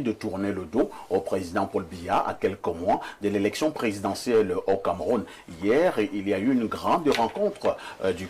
de tourner le dos au président Paul Biya à quelques mois de l'élection présidentielle au Cameroun. Hier, il y a eu une grande rencontre du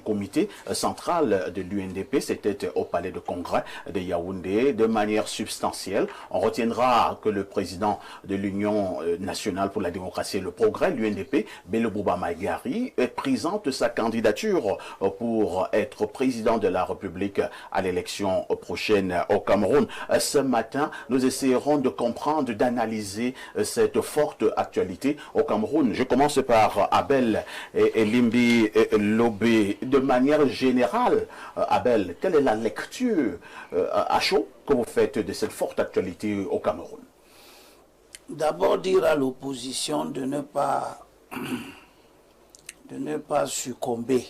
comité central de l'UNDP. C'était au palais de congrès de Yaoundé de manière substantielle. On retiendra que le président de l'Union nationale pour la démocratie et le progrès, l'UNDP, Bello Bouba Maïgari, présente sa candidature pour être président de la République à l'élection prochaine au Cameroun. Ce matin, nous essayerons de comprendre, d'analyser cette forte actualité au Cameroun. Je commence par Abel et Limbi Lobé. De manière générale, Abel, quelle est la lecture à chaud que vous faites de cette forte actualité au Cameroun? D'abord dire à l'opposition de ne pas succomber.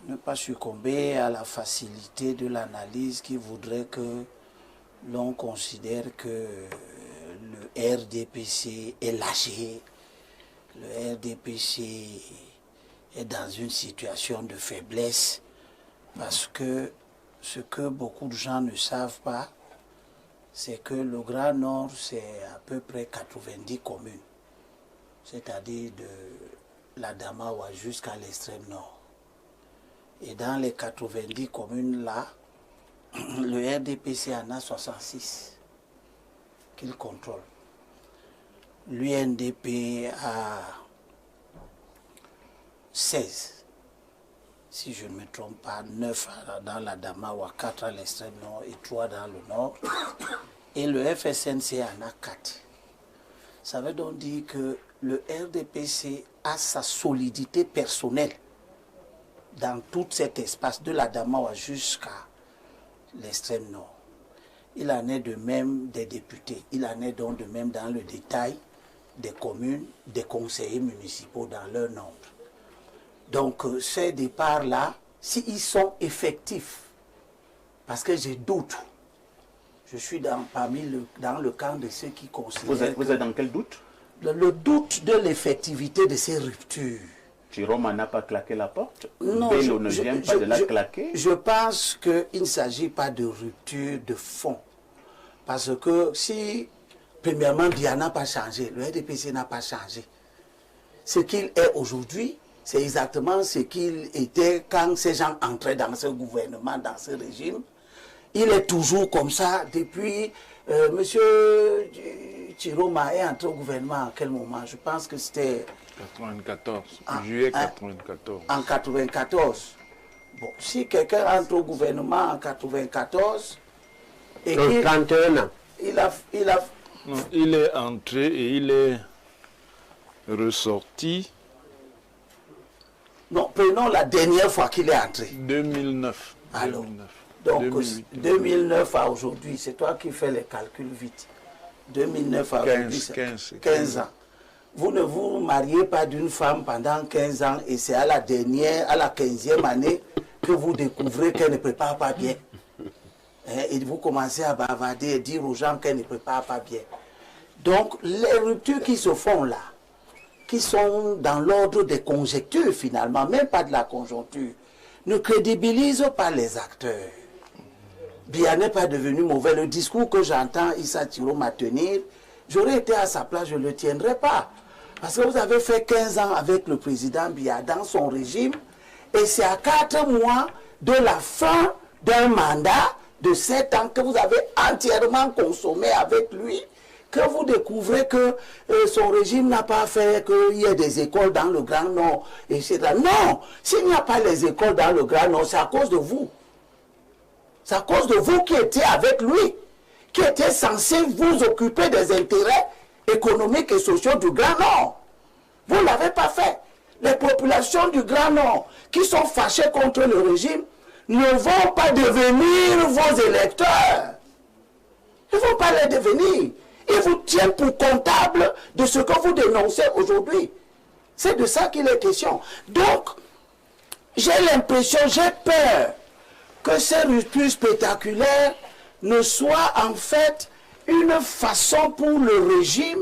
Ne pas succomber à la facilité de l'analyse qui voudrait que l'on considère que le RDPC est lâché, le RDPC est dans une situation de faiblesse, parce que ce que beaucoup de gens ne savent pas, c'est que le Grand Nord, c'est à peu près 90 communes, c'est-à-dire de l'Adamawa jusqu'à l'extrême nord. Et dans les 90 communes-là, le RDPC en a 66 qu'il contrôle. L'UNDP a 16, si je ne me trompe pas, 9 dans l'Adamawa, 4 à l'extrême nord et 3 dans le nord. Et le FSNC en a 4. Ça veut donc dire que le RDPC a sa solidité personnelle dans tout cet espace de l'Adamawa jusqu'à l'extrême nord. Il en est de même des députés, il en est donc de même dans le détail des communes, des conseillers municipaux dans leur nombre. Donc ces départs-là, s'ils sont effectifs, parce que j'ai doute, je suis dans le camp de ceux qui considèrent... Vous êtes dans quel doute? Le doute de l'effectivité de ces ruptures. Chiroma n'a pas claqué la porte? Non, Bello ne vient pas de la claquer? Je pense qu'il ne s'agit pas de rupture de fond. Parce que si, premièrement, Biya n'a pas changé, le RDPC n'a pas changé. Ce qu'il est aujourd'hui, c'est exactement ce qu'il était quand ces gens entraient dans ce gouvernement, dans ce régime. Il est toujours comme ça depuis... Monsieur Chiroma est entré au gouvernement à quel moment? Je pense que c'était... 94, juillet 94. En 94. Bon, si quelqu'un entre au gouvernement en 94... Et 31 ans. Non, il est entré et il est ressorti. Non, prenons la dernière fois qu'il est entré. 2009. Alors, 2009. donc 2008, 2009 à aujourd'hui, c'est toi qui fais les calculs vite. 2009 à aujourd'hui, 15 ans. Vous ne vous mariez pas d'une femme pendant 15 ans et c'est à la 15e année que vous découvrez qu'elle ne prépare pas bien. Et vous commencez à bavarder et dire aux gens qu'elle ne prépare pas bien. Donc, les ruptures qui se font là, qui sont dans l'ordre des conjectures finalement, même pas de la conjoncture, ne crédibilisent pas les acteurs. Biya n'est pas devenu mauvais. Le discours que j'entends Issa Chiroma tenir, j'aurais été à sa place, je ne le tiendrais pas. Parce que vous avez fait 15 ans avec le président Biya dans son régime, et c'est à 4 mois de la fin d'un mandat de 7 ans que vous avez entièrement consommé avec lui, que vous découvrez que son régime n'a pas fait qu'il y ait des écoles dans le Grand Nord, etc. Non, s'il n'y a pas les écoles dans le Grand Nord, c'est à cause de vous. C'est à cause de vous qui étiez avec lui, qui était censé vous occuper des intérêts économiques et sociaux du Grand Nord. Vous ne l'avez pas fait. Les populations du Grand Nord qui sont fâchées contre le régime ne vont pas devenir vos électeurs. Ils ne vont pas les devenir. Ils vous tiennent pour comptable de ce que vous dénoncez aujourd'hui. C'est de ça qu'il est question. Donc, j'ai l'impression, j'ai peur que ces ruptures spectaculaires ne soient en fait une façon pour le régime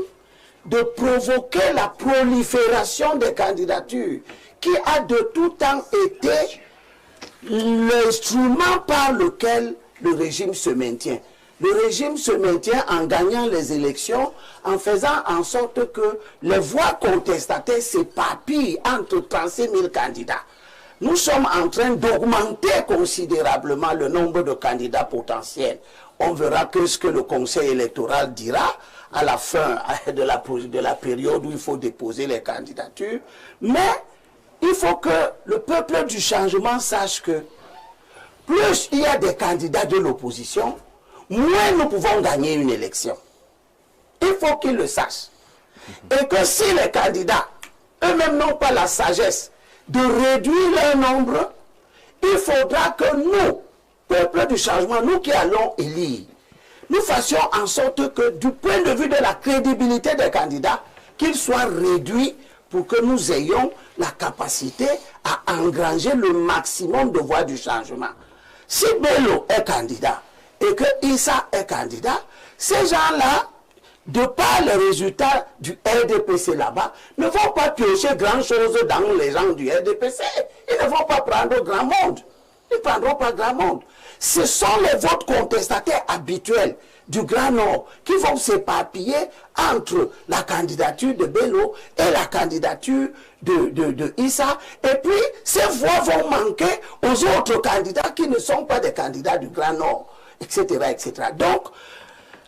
de provoquer la prolifération des candidatures qui a de tout temps été l'instrument par lequel le régime se maintient. le régime se maintient en gagnant les élections, en faisant en sorte que les voix contestataires s'éparpillent entre 36 000 candidats. Nous sommes en train d'augmenter considérablement le nombre de candidats potentiels. On verra que ce que le Conseil électoral dira à la fin de la période où il faut déposer les candidatures. Mais il faut que le peuple du changement sache que plus il y a des candidats de l'opposition, moins nous pouvons gagner une élection. Il faut qu'ils le sachent. Et que si les candidats eux-mêmes n'ont pas la sagesse de réduire leur nombre, il faudra que nous, peuple du changement, nous qui allons élire, nous fassions en sorte que du point de vue de la crédibilité des candidats, qu'ils soient réduits pour que nous ayons la capacité à engranger le maximum de voix du changement. Si Bello est candidat et que Issa est candidat, ces gens-là, de par les résultats du RDPC là-bas, ne vont pas piocher grand-chose dans les gens du RDPC. Ils ne vont pas prendre grand monde. Ils ne prendront pas grand monde. Ce sont les votes contestataires habituels du Grand Nord qui vont s'éparpiller entre la candidature de Bello et la candidature de Issa. Et puis, ces voix vont manquer aux autres candidats qui ne sont pas des candidats du Grand Nord, etc., etc. Donc,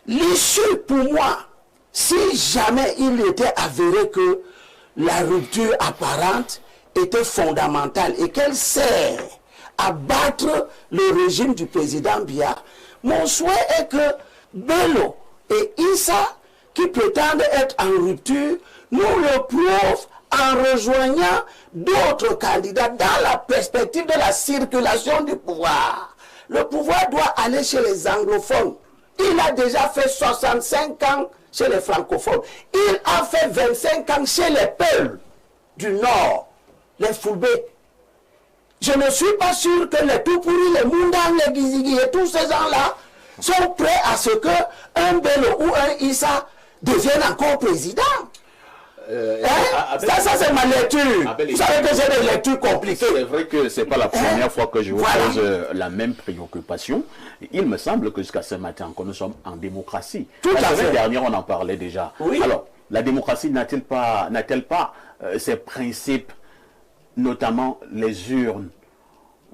l'issue pour moi, si jamais il était avéré que la rupture apparente était fondamentale et qu'elle sert à battre le régime du président Biya, mon souhait est que Bello et Issa, qui prétendent être en rupture, nous le prouvent en rejoignant d'autres candidats dans la perspective de la circulation du pouvoir. Le pouvoir doit aller chez les anglophones. Il a déjà fait 65 ans chez les francophones. Il a fait 25 ans chez les Peuls du Nord, les Foulbés. Je ne suis pas sûr que les Tout-Pourris, les Moundang, les Gizigi et tous ces gens-là sont prêts à ce qu'un Bello ou un Issa devienne encore président. Ça c'est ma lecture. Vous savez que j'ai des lectures compliquées. C'est vrai que ce n'est pas la première fois que je vous pose la même préoccupation. Il me semble que jusqu'à ce matin encore, nous sommes en démocratie. Tout à fait. La semaine dernière, on en parlait déjà. Oui. Alors, la démocratie n'a-t-elle pas ses principes, notamment les urnes?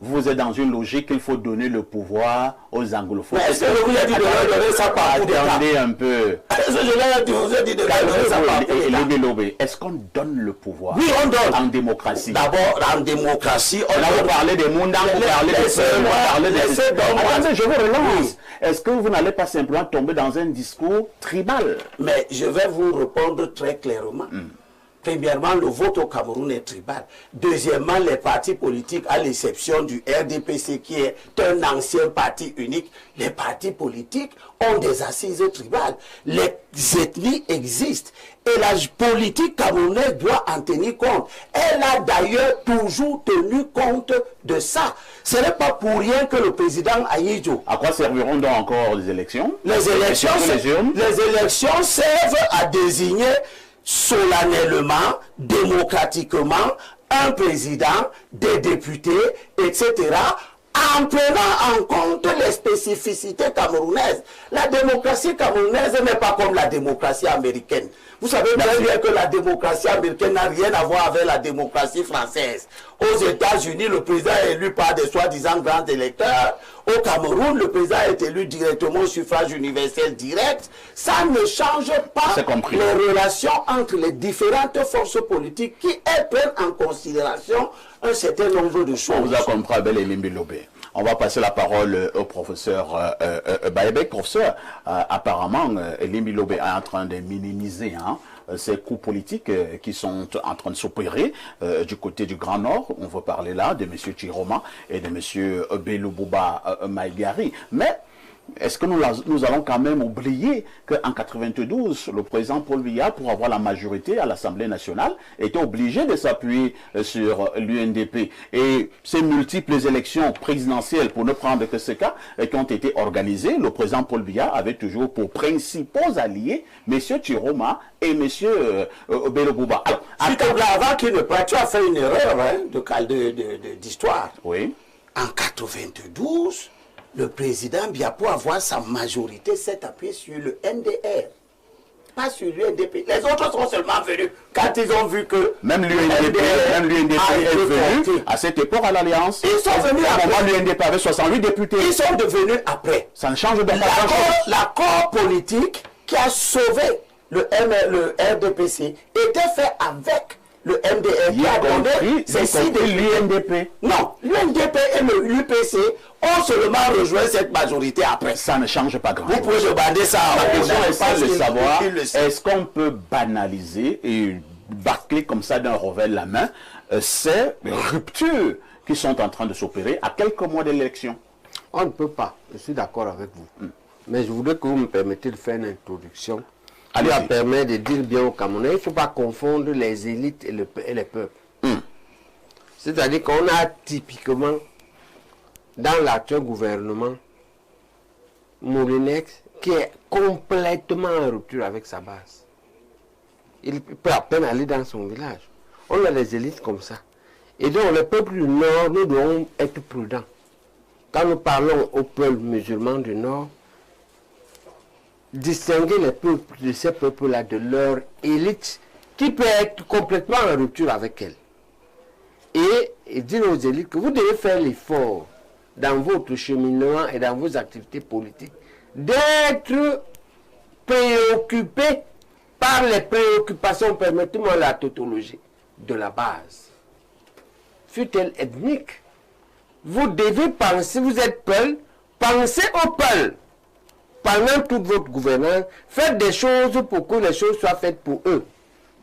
Vous êtes dans une logique qu'il faut donner le pouvoir aux anglophones. Mais est-ce que je vous ai dit de leur donner ça par coup d'État? Attendez un peu. Est-ce que je vous ai dit de leur donner ça par coup d'État? Est-ce qu'on donne le pouvoir? Oui, on donne. En démocratie. D'abord, en démocratie, on a parlé des Moundang, on parlait des Seuls, on parlait des... Attendez, je vous relance. Oui. Est-ce que vous n'allez pas simplement tomber dans un discours tribal? Mais je vais vous répondre très clairement. Premièrement, le vote au Cameroun est tribal. Deuxièmement, les partis politiques, à l'exception du RDPC qui est un ancien parti unique, les partis politiques ont des assises tribales. Les ethnies existent et la politique camerounaise doit en tenir compte. Elle a d'ailleurs toujours tenu compte de ça. Ce n'est pas pour rien que le président Ahidjo... À quoi serviront donc encore les élections? Les élections servent à désigner solennellement, démocratiquement, un président, des députés, etc., en prenant en compte les spécificités camerounaises. La démocratie camerounaise n'est pas comme la démocratie américaine. Vous savez bien que la démocratie américaine n'a rien à voir avec la démocratie française. Aux États-Unis, le président est élu par des soi-disant grands électeurs. Au Cameroun, le président est élu directement au suffrage universel direct. Ça ne change pas les relations entre les différentes forces politiques qui, elles, prennent en considération un certain nombre de choses. On vous a compris, Abel Elimbi Lobé. On va passer la parole au professeur Baebek. Professeur, apparemment, Elimbi Lobé est en train de minimiser ces coups politiques qui sont en train de s'opérer du côté du Grand Nord. On va parler là de M. Chiroma et de M. Bello Bouba Maïgari. Mais est-ce que nous allons quand même oublier qu'en 92, le président Paul Biya, pour avoir la majorité à l'Assemblée nationale, était obligé de s'appuyer sur l'UNDP. Et ces multiples élections présidentielles, pour ne prendre que ce cas, qui ont été organisées, le président Paul Biya avait toujours pour principaux alliés M. Chiroma et M. Bello Bouba. Avant qu'il ne parte, tu as fait une erreur d'histoire. Oui. En 92, le président Biya, pour avoir sa majorité, s'est appuyé sur le NDR. Pas sur l'UNDP. Les autres sont seulement venus quand ils ont vu que... Même l'UNDP est venu à cette époque à l'Alliance. Ils sont venus après. À un moment, l'UNDP avait 68 députés. Ils sont devenus après. Ça ne change de pas grand-chose. L'accord politique qui a sauvé le RDPC était fait avec le MDR qui a donné ceci de l'UNDP. Non, l'UNDP et le UPC ont seulement rejoint cette majorité après. Ça ne change pas grand-chose. Vous pouvez demander ça à la question on est pas de savoir est-ce qu'on est peut banaliser et bâcler comme ça d'un revers de la main ces ruptures qui sont en train de s'opérer à quelques mois de l'élection. On ne peut pas, je suis d'accord avec vous. Mais je voudrais que vous me permettiez de faire une introduction qui va permettre de dire bien aux Camerounais, il ne faut pas confondre les élites et les peuples. C'est-à-dire qu'on a typiquement, dans l'actuel gouvernement, Moulinex, qui est complètement en rupture avec sa base. Il peut à peine aller dans son village. On a des élites comme ça. Et donc, le peuple du Nord, nous devons être prudents. Quand nous parlons au peuple musulman du Nord, distinguer les peuples de ces peuples-là de leur élite qui peut être complètement en rupture avec elle. Et dire aux élites que vous devez faire l'effort dans votre cheminement et dans vos activités politiques d'être préoccupés par les préoccupations, permettez-moi la tautologie, de la base. Fut-elle ethnique? Vous devez penser, vous êtes Peul, pensez au Peul. Pendant toute votre gouvernance, faites des choses pour que les choses soient faites pour eux.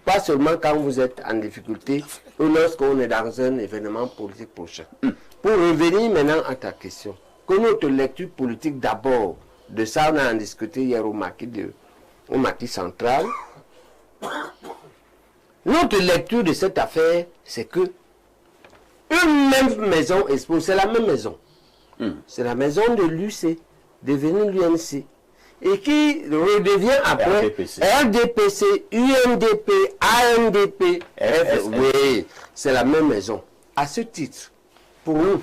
Pas seulement quand vous êtes en difficulté ou lorsqu'on est dans un événement politique prochain. Pour revenir maintenant à ta question, que notre lecture politique d'abord, de ça on a en discuté hier au maquis central, notre lecture de cette affaire, c'est que une même maison expose, c'est la même maison. C'est la maison de l'UC, devenue l'UNC. Et qui redevient après RDPC, UNDP, ANDP, oui, c'est la même maison. À ce titre, pour nous,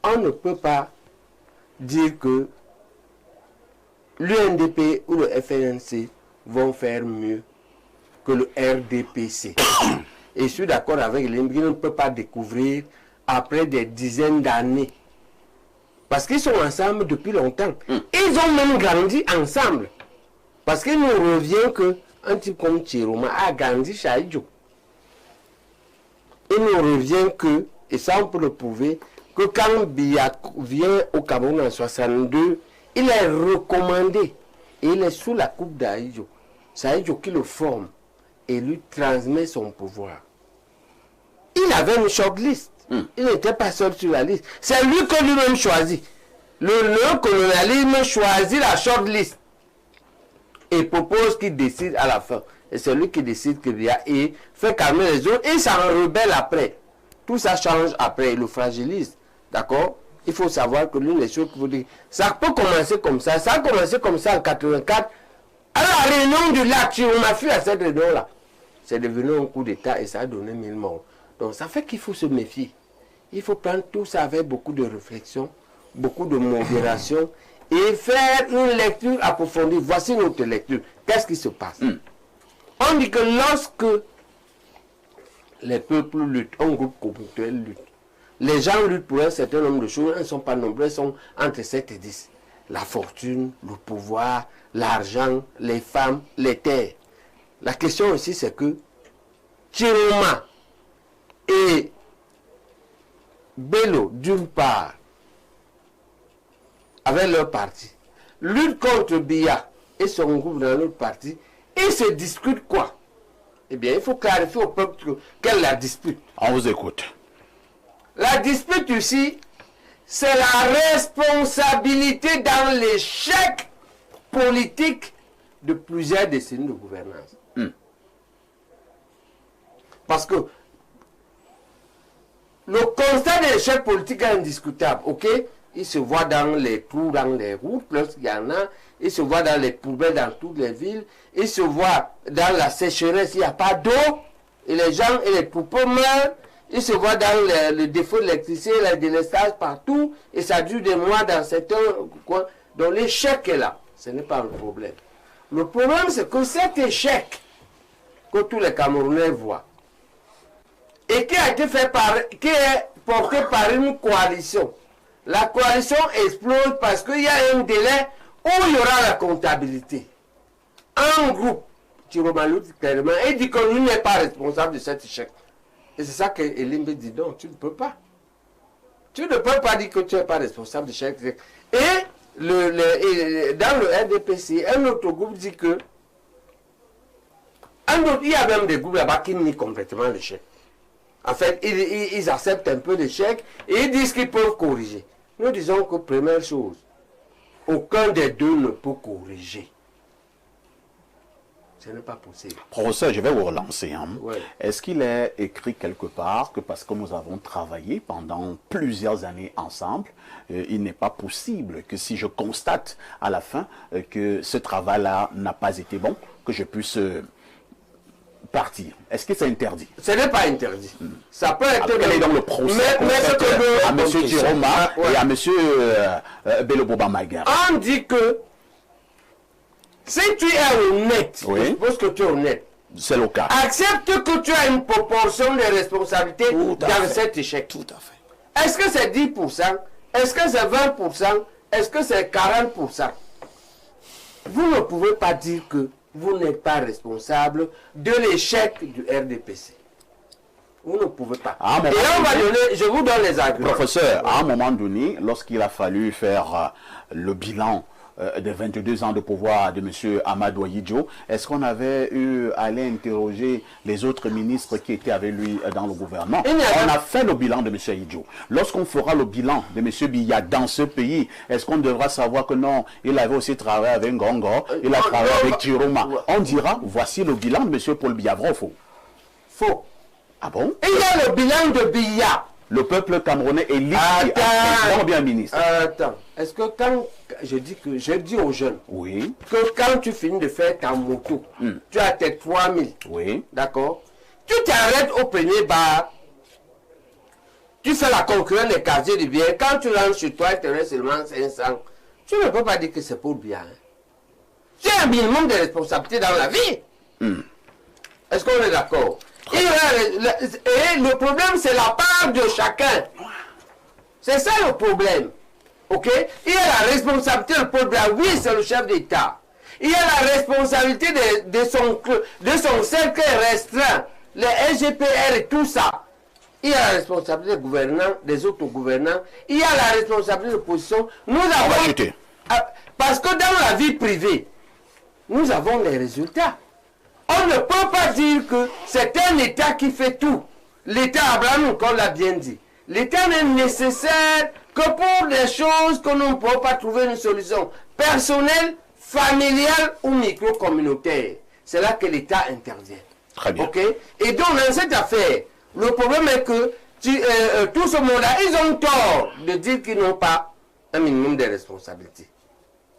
on ne peut pas dire que l'UNDP ou le FNC vont faire mieux que le RDPC. Et je suis d'accord avec l'Imbi, on ne peut pas découvrir après des dizaines d'années. Parce qu'ils sont ensemble depuis longtemps. Ils ont même grandi ensemble. Parce qu'il nous revient qu'un type comme Chiroma a grandi chez Aïdjo. Il nous revient que, et ça on peut le prouver, que quand Biya vient au Cameroun en 62, il est recommandé. Et il est sous la coupe d'Aïdjo. C'est Aïdjo qui le forme et lui transmet son pouvoir. Il avait une shortlist. Il n'était pas seul sur la liste. C'est lui que lui-même choisit. Le néocolonialisme choisit la shortlist. Et propose qu'il décide à la fin. Et c'est lui qui décide que Biya fait calmer les autres. Et ça en rebelle après. Tout ça change après. Il le fragilise. D'accord? Il faut savoir que l'une des choses que vous dites, ça peut commencer comme ça. Ça a commencé comme ça en 84. À la réunion du lac, on a fui à cette réunion-là. C'est devenu un coup d'État et ça a donné 1000 morts. Donc ça fait qu'il faut se méfier. Il faut prendre tout ça avec beaucoup de réflexion, beaucoup de modération et faire une lecture approfondie. Voici notre lecture. Qu'est-ce qui se passe? On dit que lorsque les peuples luttent, un groupe conflictuel lutte, les gens luttent pour un certain nombre de choses, ils ne sont pas nombreux, ils sont entre 7 et 10. La fortune, le pouvoir, l'argent, les femmes, les terres. La question aussi c'est que Chiroma et Bello, d'une part, avec leur parti, luttent contre Biya et son groupe dans l'autre parti, ils se discutent quoi? Eh bien, il faut clarifier au peuple quelle est la dispute. On vous écoute. La dispute ici, c'est la responsabilité dans l'échec politique de plusieurs décennies de gouvernance. Parce que le constat de l'échec politique est indiscutable, ok? Il se voit dans les trous, dans les routes, lorsqu'il y en a. Il se voit dans les poubelles dans toutes les villes. Il se voit dans la sécheresse, il n'y a pas d'eau. Et les gens et les troupeaux meurent. il se voit dans le défaut de l'électricité, le délestage partout, et ça dure des mois dans certains coins. Donc l'échec est là. Ce n'est pas le problème. Le problème, c'est que cet échec que tous les Camerounais voient, et qui a été fait qui est porté par une coalition. La coalition explose parce qu'il y a un délai où il y aura la comptabilité. Un groupe, Tiromalo clairement, il dit que lui n'est pas responsable de cet échec. Et c'est ça que Elimbe dit, non, tu ne peux pas. Tu ne peux pas dire que tu n'es pas responsable de chaque échec. Et dans le RDPC, un autre groupe dit que il y a même des groupes là-bas qui nient complètement l'échec. En fait, ils acceptent un peu l'échec et ils disent qu'ils peuvent corriger. Nous disons que première chose, aucun des deux ne peut corriger. Ce n'est pas possible. Professeur, je vais vous relancer. Hein. Ouais. Est-ce qu'il est écrit quelque part que parce que nous avons travaillé pendant plusieurs années ensemble, il n'est pas possible que si je constate à la fin que ce travail-là n'a pas été bon, que je puisse partir? Est-ce que c'est interdit? Ce n'est pas interdit. Ça peut être... Quel est donc le procès à M. Tiroma et à M. Beloboba Maguire? On dit que si tu es honnête, oui. Je suppose que tu es honnête. C'est le cas. Accepte que tu as une proportion de responsabilité dans cet échec. Tout à fait. Est-ce que c'est 10%? Est-ce que c'est 20%? Est-ce que c'est 40%? Vous ne pouvez pas dire que vous n'êtes pas responsable de l'échec du RDPC. Vous ne pouvez pas. Et là, on va donner, je vous donne les arguments. Professeur, à un moment donné, lorsqu'il a fallu faire le bilan des 22 ans de pouvoir de M. Amadou Ahidjo, est-ce qu'on avait eu à aller interroger les autres ministres qui étaient avec lui dans le gouvernement? On a fait le bilan de M. Ahidjo. Lorsqu'on fera le bilan de M. Biya dans ce pays, est-ce qu'on devra savoir que non, il avait aussi travaillé avec Ngongo, il a travaillé avec Tiroma? On dira, voici le bilan de M. Paul Biya. Vrai ou faux? Faux. Ah bon? Il y a le bilan de Biya. Le peuple camerounais est libre à bien ministre. Attends, est-ce que quand je dis aux jeunes, oui, que quand tu finis de faire ta moto, tu as tes 3000, oui, d'accord, tu t'arrêtes au premier bar, tu fais la concurrence des casiers de biens, quand tu rentres chez toi, il te reste seulement 500, tu ne peux pas dire que c'est pour bien. Hein. Tu as un minimum de responsabilité dans la vie. Est-ce qu'on est d'accord? Et le problème, c'est la part de chacun. C'est ça le problème. Ok? Il y a la responsabilité du peuple. Oui, c'est le chef d'État. Il y a la responsabilité de son cercle restreint, les SGPR et tout ça. Il y a la responsabilité des gouvernants, des autres gouvernants. Il y a la responsabilité de l'opposition. Nous avons... Parce que dans la vie privée, nous avons les résultats. On ne peut pas dire que c'est un État qui fait tout. L'État, Abraham, comme l'a bien dit, l'État n'est nécessaire que pour des choses que nous ne pouvons pas trouver une solution personnelle, familiale ou micro-communautaire. C'est là que l'État intervient. Très bien. Okay? Et donc, dans cette affaire, le problème est que tout ce monde-là, ils ont tort de dire qu'ils n'ont pas un minimum de responsabilité.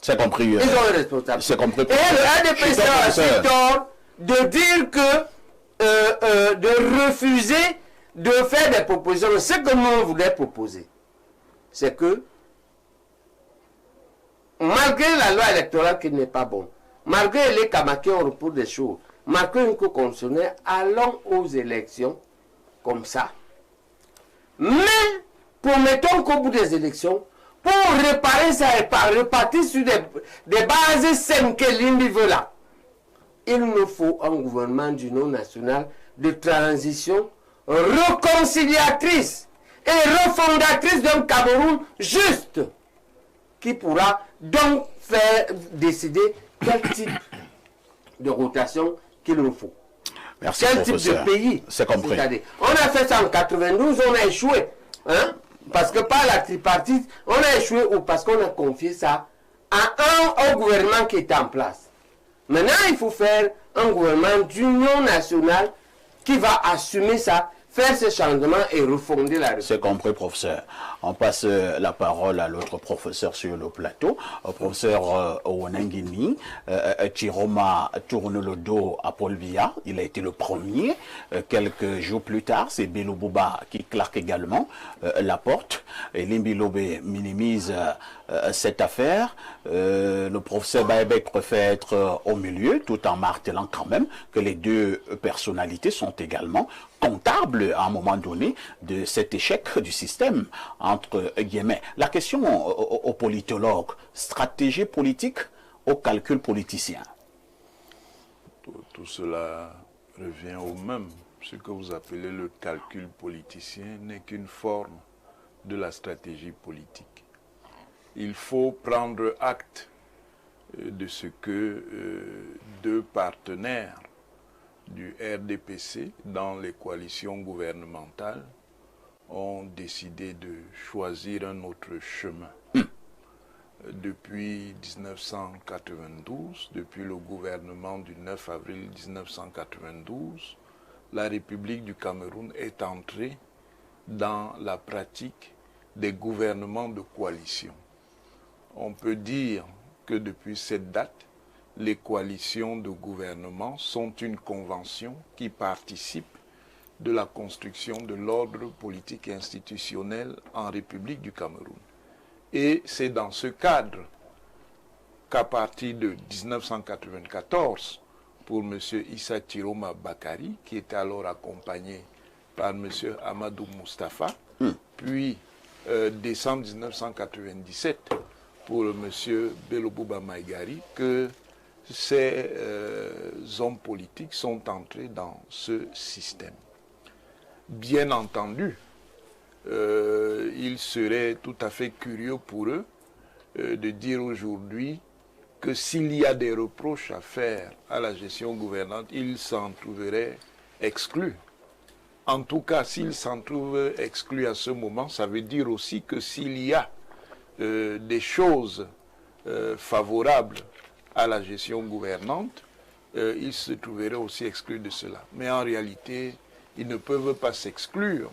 C'est compris. Ils ont une responsabilité. C'est compris. Et le RDPC a aussi tort de dire que, de refuser de faire des propositions. Ce que nous on voulait proposer, c'est que, malgré la loi électorale qui n'est pas bonne, malgré les Kamaké on repousse des choses, malgré une cour constitutionnelle, allons aux élections comme ça. Mais, promettons qu'au bout des élections, pour réparer ça et repartir sur des bases saines que l'Inde veut là, il nous faut un gouvernement d'union nationale de transition réconciliatrice et refondatrice d'un Cameroun juste qui pourra donc faire décider quel type de rotation qu'il nous faut. Merci, quel type professeur. De pays. C'est compris. On a fait ça en 92, on a échoué. Hein? Parce que par la tripartite, on a échoué ou parce qu'on a confié ça à un gouvernement qui est en place. Maintenant, il faut faire un gouvernement d'union nationale qui va assumer ça, faire ce changement et refonder la République. C'est compris, professeur. On passe la parole à l'autre professeur sur le plateau, professeur Owonangini. Chiroma tourne le dos à Paul Biya. Il a été le premier. Quelques jours plus tard, c'est Bello Bouba qui claque également la porte. Et Limbi Lobé minimise cette affaire. Le professeur Baebek préfère être au milieu, tout en martelant quand même que les deux personnalités sont également comptables à un moment donné de cet échec du système, entre guillemets. La question aux politologues, stratégie politique au calcul politicien. Tout cela revient au même. Ce que vous appelez le calcul politicien n'est qu'une forme de la stratégie politique. Il faut prendre acte de ce que deux partenaires du RDPC dans les coalitions gouvernementales ont décidé de choisir un autre chemin. Depuis 1992, depuis le gouvernement du 9 avril 1992, la République du Cameroun est entrée dans la pratique des gouvernements de coalition. On peut dire que depuis cette date, les coalitions de gouvernement sont une convention qui participe de la construction de l'ordre politique et institutionnel en République du Cameroun. Et c'est dans ce cadre qu'à partir de 1994, pour M. Issa Chiroma Bakari, qui était alors accompagné par M. Amadou Moustapha, puis décembre 1997, pour M. Bello Bouba Maïgari, que ces hommes politiques sont entrés dans ce système. Bien entendu, il serait tout à fait curieux pour eux de dire aujourd'hui que s'il y a des reproches à faire à la gestion gouvernante, ils s'en trouveraient exclus. En tout cas, s'ils s'en trouvent exclus à ce moment, ça veut dire aussi que s'il y a des choses favorables à la gestion gouvernante, ils se trouveraient aussi exclus de cela. Mais en réalité, ils ne peuvent pas s'exclure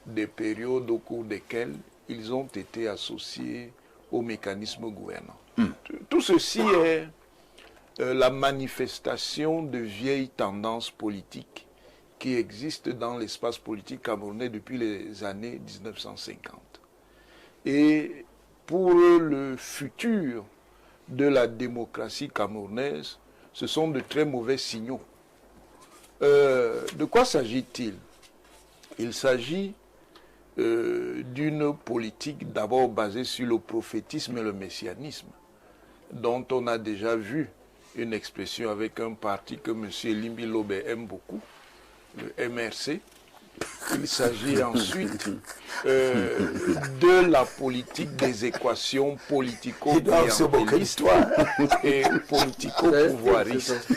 des périodes au cours desquelles ils ont été associés au mécanisme gouvernant. Tout ceci est la manifestation de vieilles tendances politiques qui existent dans l'espace politique camerounais depuis les années 1950. Et pour le futur de la démocratie camerounaise, ce sont de très mauvais signaux. De quoi s'agit-il? Il s'agit d'une politique d'abord basée sur le prophétisme et le messianisme, dont on a déjà vu une expression avec un parti que M. Limbi Lobé aime beaucoup, le MRC. Il s'agit ensuite de la politique des équations politico-clientélistes et politico-pouvoiristes.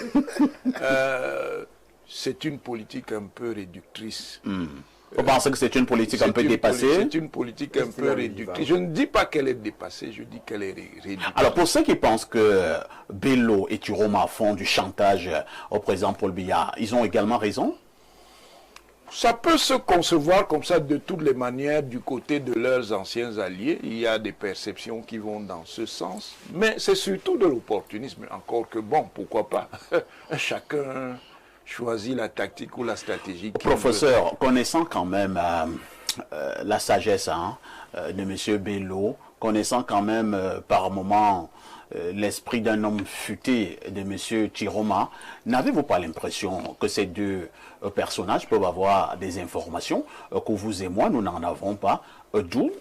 C'est une politique un peu réductrice. Vous pensez que c'est une politique un peu dépassée? C'est une politique un peu réductrice. Je ne dis pas qu'elle est dépassée, je dis qu'elle est réductrice. Alors pour ceux qui pensent que Bello et Chiroma font du chantage au président Paul Biya, ils ont également raison? Ça peut se concevoir comme ça de toutes les manières du côté de leurs anciens alliés. Il y a des perceptions qui vont dans ce sens. Mais c'est surtout de l'opportunisme. Encore que bon, pourquoi pas. Chacun choisit la tactique ou la stratégie. Professeur, connaissant quand même la sagesse de M. Bello, connaissant quand même par moments l'esprit d'un homme futé de M. Chiroma, n'avez-vous pas l'impression que ces deux personnages peuvent avoir des informations que vous et moi, nous n'en avons pas, d'où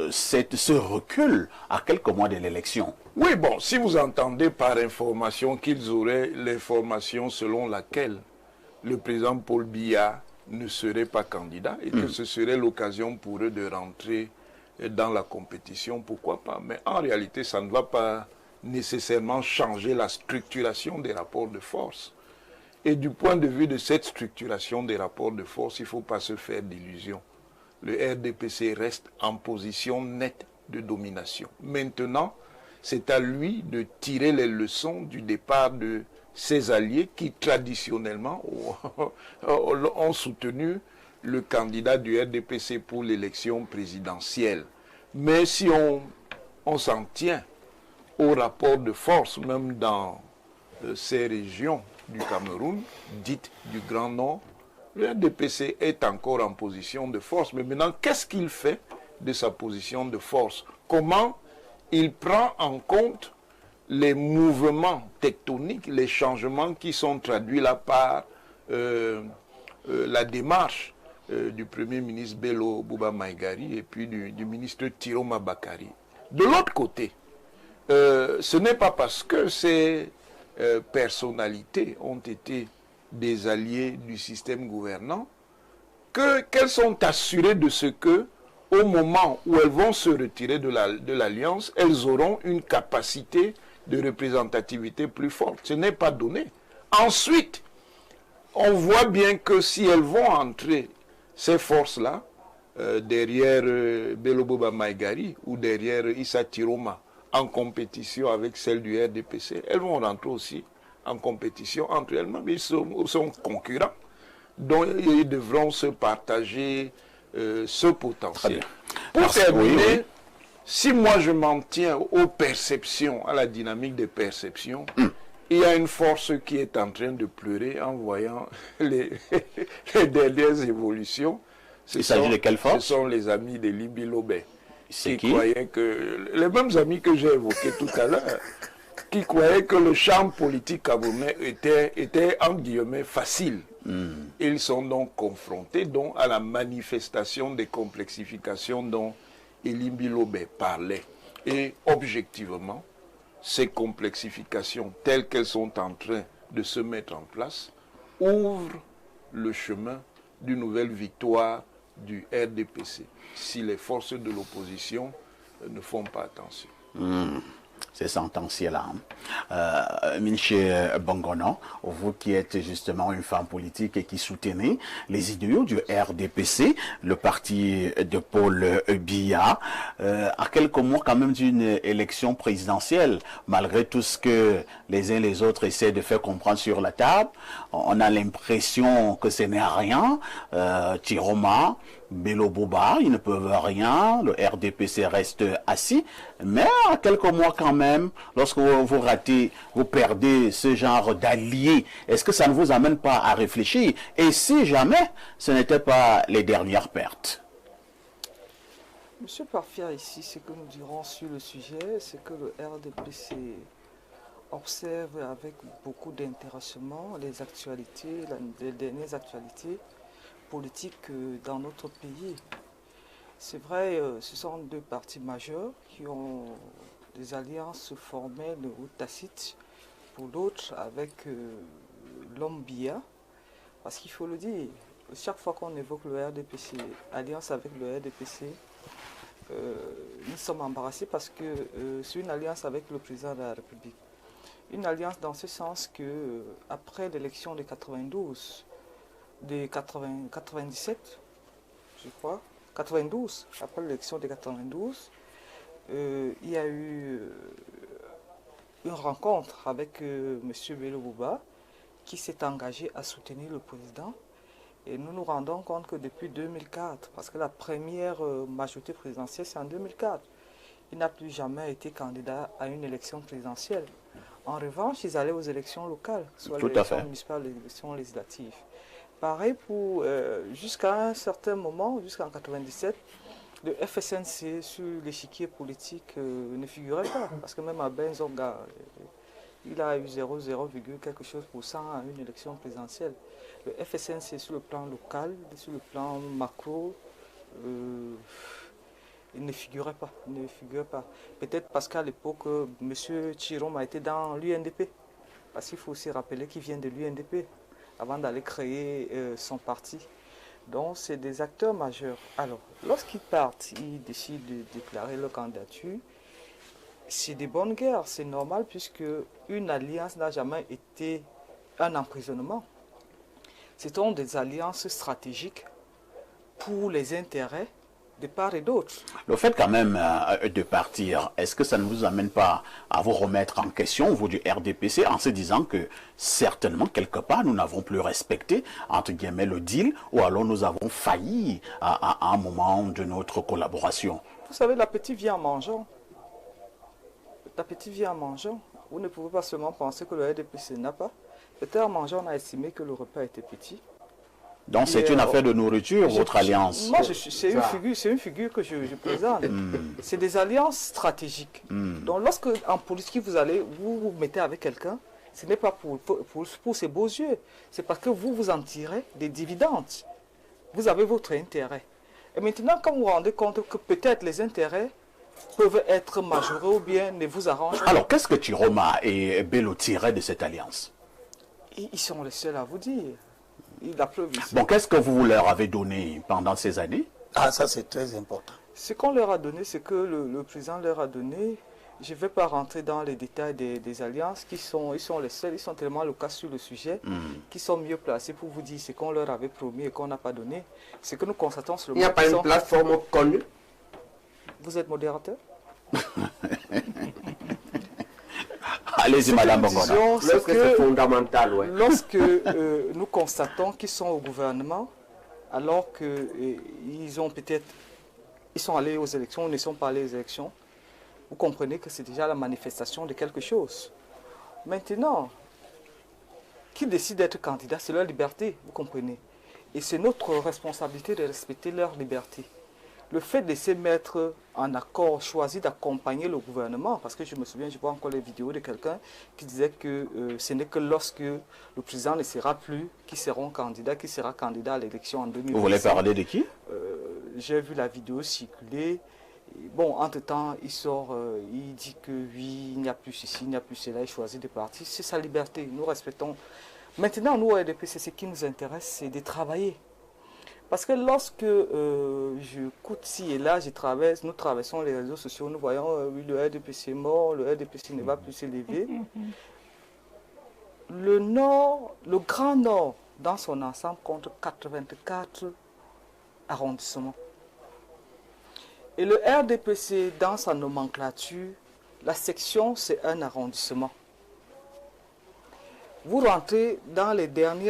ce recul à quelques mois de l'élection? Oui, bon, si vous entendez par information qu'ils auraient l'information selon laquelle le président Paul Biya ne serait pas candidat et que ce serait l'occasion pour eux de rentrer dans la compétition, pourquoi pas? Mais en réalité, ça ne va pas nécessairement changer la structuration des rapports de force. Et du point de vue de cette structuration des rapports de force, il ne faut pas se faire d'illusions. Le RDPC reste en position nette de domination. Maintenant, c'est à lui de tirer les leçons du départ de ses alliés qui, traditionnellement, ont soutenu le candidat du RDPC pour l'élection présidentielle. Mais si on s'en tient au rapport de force, même dans ces régions du Cameroun, dites du Grand Nord, le RDPC est encore en position de force. Mais maintenant, qu'est-ce qu'il fait de sa position de force? Comment il prend en compte les mouvements tectoniques, les changements qui sont traduits là par la démarche du Premier ministre Bello Bouba Maïgari et puis du ministre Tiroma Bakari. De l'autre côté, ce n'est pas parce que ces personnalités ont été des alliés du système gouvernant qu'elles sont assurées de ce que, au moment où elles vont se retirer de l'alliance, elles auront une capacité de représentativité plus forte. Ce n'est pas donné. Ensuite, on voit bien que si elles vont entrer, ces forces-là, derrière Bello Bouba Maïgari ou derrière Issa Tiroma, en compétition avec celle du RDPC, elles vont rentrer aussi en compétition entre elles-mêmes. Ils sont concurrents, donc ils devront se partager ce potentiel. Pour terminer, si moi je m'en tiens aux perceptions, à la dynamique des perceptions, il y a une force qui est en train de pleurer en voyant les dernières évolutions. Il s'agit de quelle force? Ce sont les amis de Libi Lobé. Qui croyaient que, les mêmes amis que j'ai évoqués tout à l'heure, qui croyaient que le champ politique camerounais était en guillemets facile. Ils sont donc confrontés donc, à la manifestation des complexifications dont Elimbi Lobé parlait. Et objectivement, ces complexifications telles qu'elles sont en train de se mettre en place ouvrent le chemin d'une nouvelle victoire du RDPC, si les forces de l'opposition ne font pas attention. C'est sentencieux-là. Minche Bongono, vous qui êtes justement une femme politique et qui soutenez les idéaux du RDPC, le parti de Paul Biya, à quelques mois quand même d'une élection présidentielle, malgré tout ce que les uns et les autres essaient de faire comprendre sur la table, on a l'impression que ce n'est rien. Tiroma, Bello Bouba, ils ne peuvent rien, le RDPC reste assis, mais à quelques mois quand même, lorsque vous ratez, vous perdez ce genre d'alliés, est-ce que ça ne vous amène pas à réfléchir? Et si jamais ce n'était pas les dernières pertes? Monsieur Parfia, ici, ce que nous dirons sur le sujet, c'est que le RDPC observe avec beaucoup d'intéressement les actualités, les dernières actualités politiques dans notre pays. C'est vrai, ce sont deux partis majeurs qui ont des alliances formelles ou tacites pour l'autre avec l'homme Biya. Parce qu'il faut le dire, chaque fois qu'on évoque le RDPC, alliance avec le RDPC, nous sommes embarrassés parce que c'est une alliance avec le président de la République. Une alliance dans ce sens que après l'élection de 92, de 97, je crois, 92, après l'élection de 92, il y a eu une rencontre avec M. Bello Bouba qui s'est engagé à soutenir le président. Et nous nous rendons compte que depuis 2004, parce que la première majorité présidentielle c'est en 2004, il n'a plus jamais été candidat à une élection présidentielle. En revanche, ils allaient aux élections locales, soit les élections municipales, les élections législatives. Pareil pour, jusqu'à un certain moment, jusqu'en 97, le FSNC sur l'échiquier politique ne figurait pas. Parce que même à Benzonga, il a eu 0, quelque chose pour cent à une élection présidentielle. Le FSNC sur le plan local, sur le plan macro, il ne figurait pas. Peut-être parce qu'à l'époque, M. Tiroma était dans l'UNDP. Parce qu'il faut aussi rappeler qu'il vient de l'UNDP avant d'aller créer son parti. Donc, c'est des acteurs majeurs. Alors, lorsqu'ils partent, ils décident de déclarer leur candidature. C'est des bonnes guerres, c'est normal, puisque une alliance n'a jamais été un emprisonnement. Ce sont des alliances stratégiques pour les intérêts de part et d'autre. Le fait quand même de partir, est-ce que ça ne vous amène pas à vous remettre en question, vous du RDPC, en se disant que certainement, quelque part, nous n'avons plus respecté, entre guillemets, le deal, ou alors nous avons failli à un moment de notre collaboration? vous savez, l'appétit vient en mangeant. L'appétit vient en mangeant. Vous ne pouvez pas seulement penser que le RDPC n'a pas. Peut-être en mangeant, on a estimé que le repas était petit. Donc c'est une affaire de nourriture, votre alliance? Moi, c'est une figure que je présente. C'est des alliances stratégiques. Donc lorsque en politique, vous mettez avec quelqu'un, ce n'est pas pour ses beaux yeux. C'est parce que vous en tirez des dividendes. Vous avez votre intérêt. Et maintenant, quand vous vous rendez compte que peut-être les intérêts peuvent être majorés ou bien ne vous arrangent pas. Alors, qu'est-ce que Chiroma et Bello tiraient de cette alliance? Ils sont les seuls à vous dire. La preuve ici. Bon, qu'est-ce que vous leur avez donné pendant ces années? Ah, ça c'est très important. Ce qu'on leur a donné, c'est que le président leur a donné. Je ne vais pas rentrer dans les détails des alliances, ils sont les seuls, ils sont tellement locaux sur le sujet, qui sont mieux placés pour vous dire ce qu'on leur avait promis et qu'on n'a pas donné. Ce que nous constatons sur le Il n'y a pas une plateforme connue. Vous êtes modérateur? Allez-y, Madame Bongona. C'est fondamental, ouais. Lorsque nous constatons qu'ils sont au gouvernement, alors qu'ils ont peut-être, ils sont allés aux élections, ou ne sont pas allés aux élections, vous comprenez que c'est déjà la manifestation de quelque chose. Maintenant, qu'ils décident d'être candidats, c'est leur liberté, vous comprenez. Et c'est notre responsabilité de respecter leur liberté. Le fait de se mettre en accord, choisi d'accompagner le gouvernement, parce que je me souviens, je vois encore les vidéos de quelqu'un qui disait que ce n'est que lorsque le président ne sera plus, qui seront candidats, qui sera candidat à l'élection en 2020. Vous voulez parler de qui? J'ai vu la vidéo circuler. Bon, entre-temps, il sort, il dit que oui, il n'y a plus ceci, il n'y a plus cela, il choisit de partir. C'est sa liberté, nous respectons. Maintenant, nous, au RDPC, ce qui nous intéresse, c'est de travailler. Parce que lorsque je coûte ci et là, nous traversons les réseaux sociaux, nous voyons, oui, le RDPC est mort, le RDPC ne va plus s'élever. Le Nord, le Grand Nord, dans son ensemble, compte 84 arrondissements. Et le RDPC, dans sa nomenclature, la section, c'est un arrondissement. Vous rentrez dans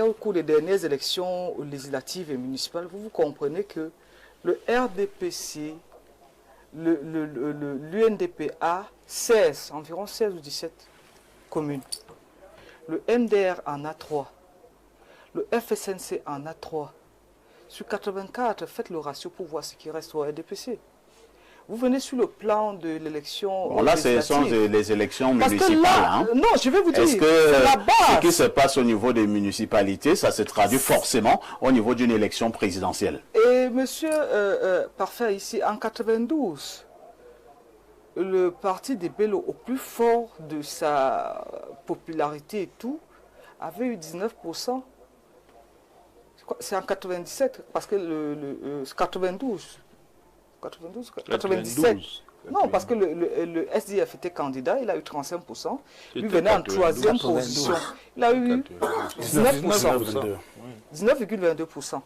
au cours des dernières élections législatives et municipales, vous comprenez que le RDPC, l'UNDP a environ 16 ou 17 communes. Le MDR en a 3. Le FSNC en a 3. Sur 84, faites le ratio pour voir ce qui reste au RDPC. Vous venez sur le plan de l'élection. Bon, là, ce sont les élections municipales. Là, non, je vais vous dire, est-ce que ce qui se passe au niveau des municipalités, ça se traduit forcément au niveau d'une élection présidentielle? Et monsieur Parfait, ici, en 92, le parti de Bello, au plus fort de sa popularité et tout, avait eu 19%. C'est en 97, parce que 92. 97. Non, parce que le SDF était candidat, il a eu 35%. Lui venait en troisième position. Il a eu 19%. 19,22%.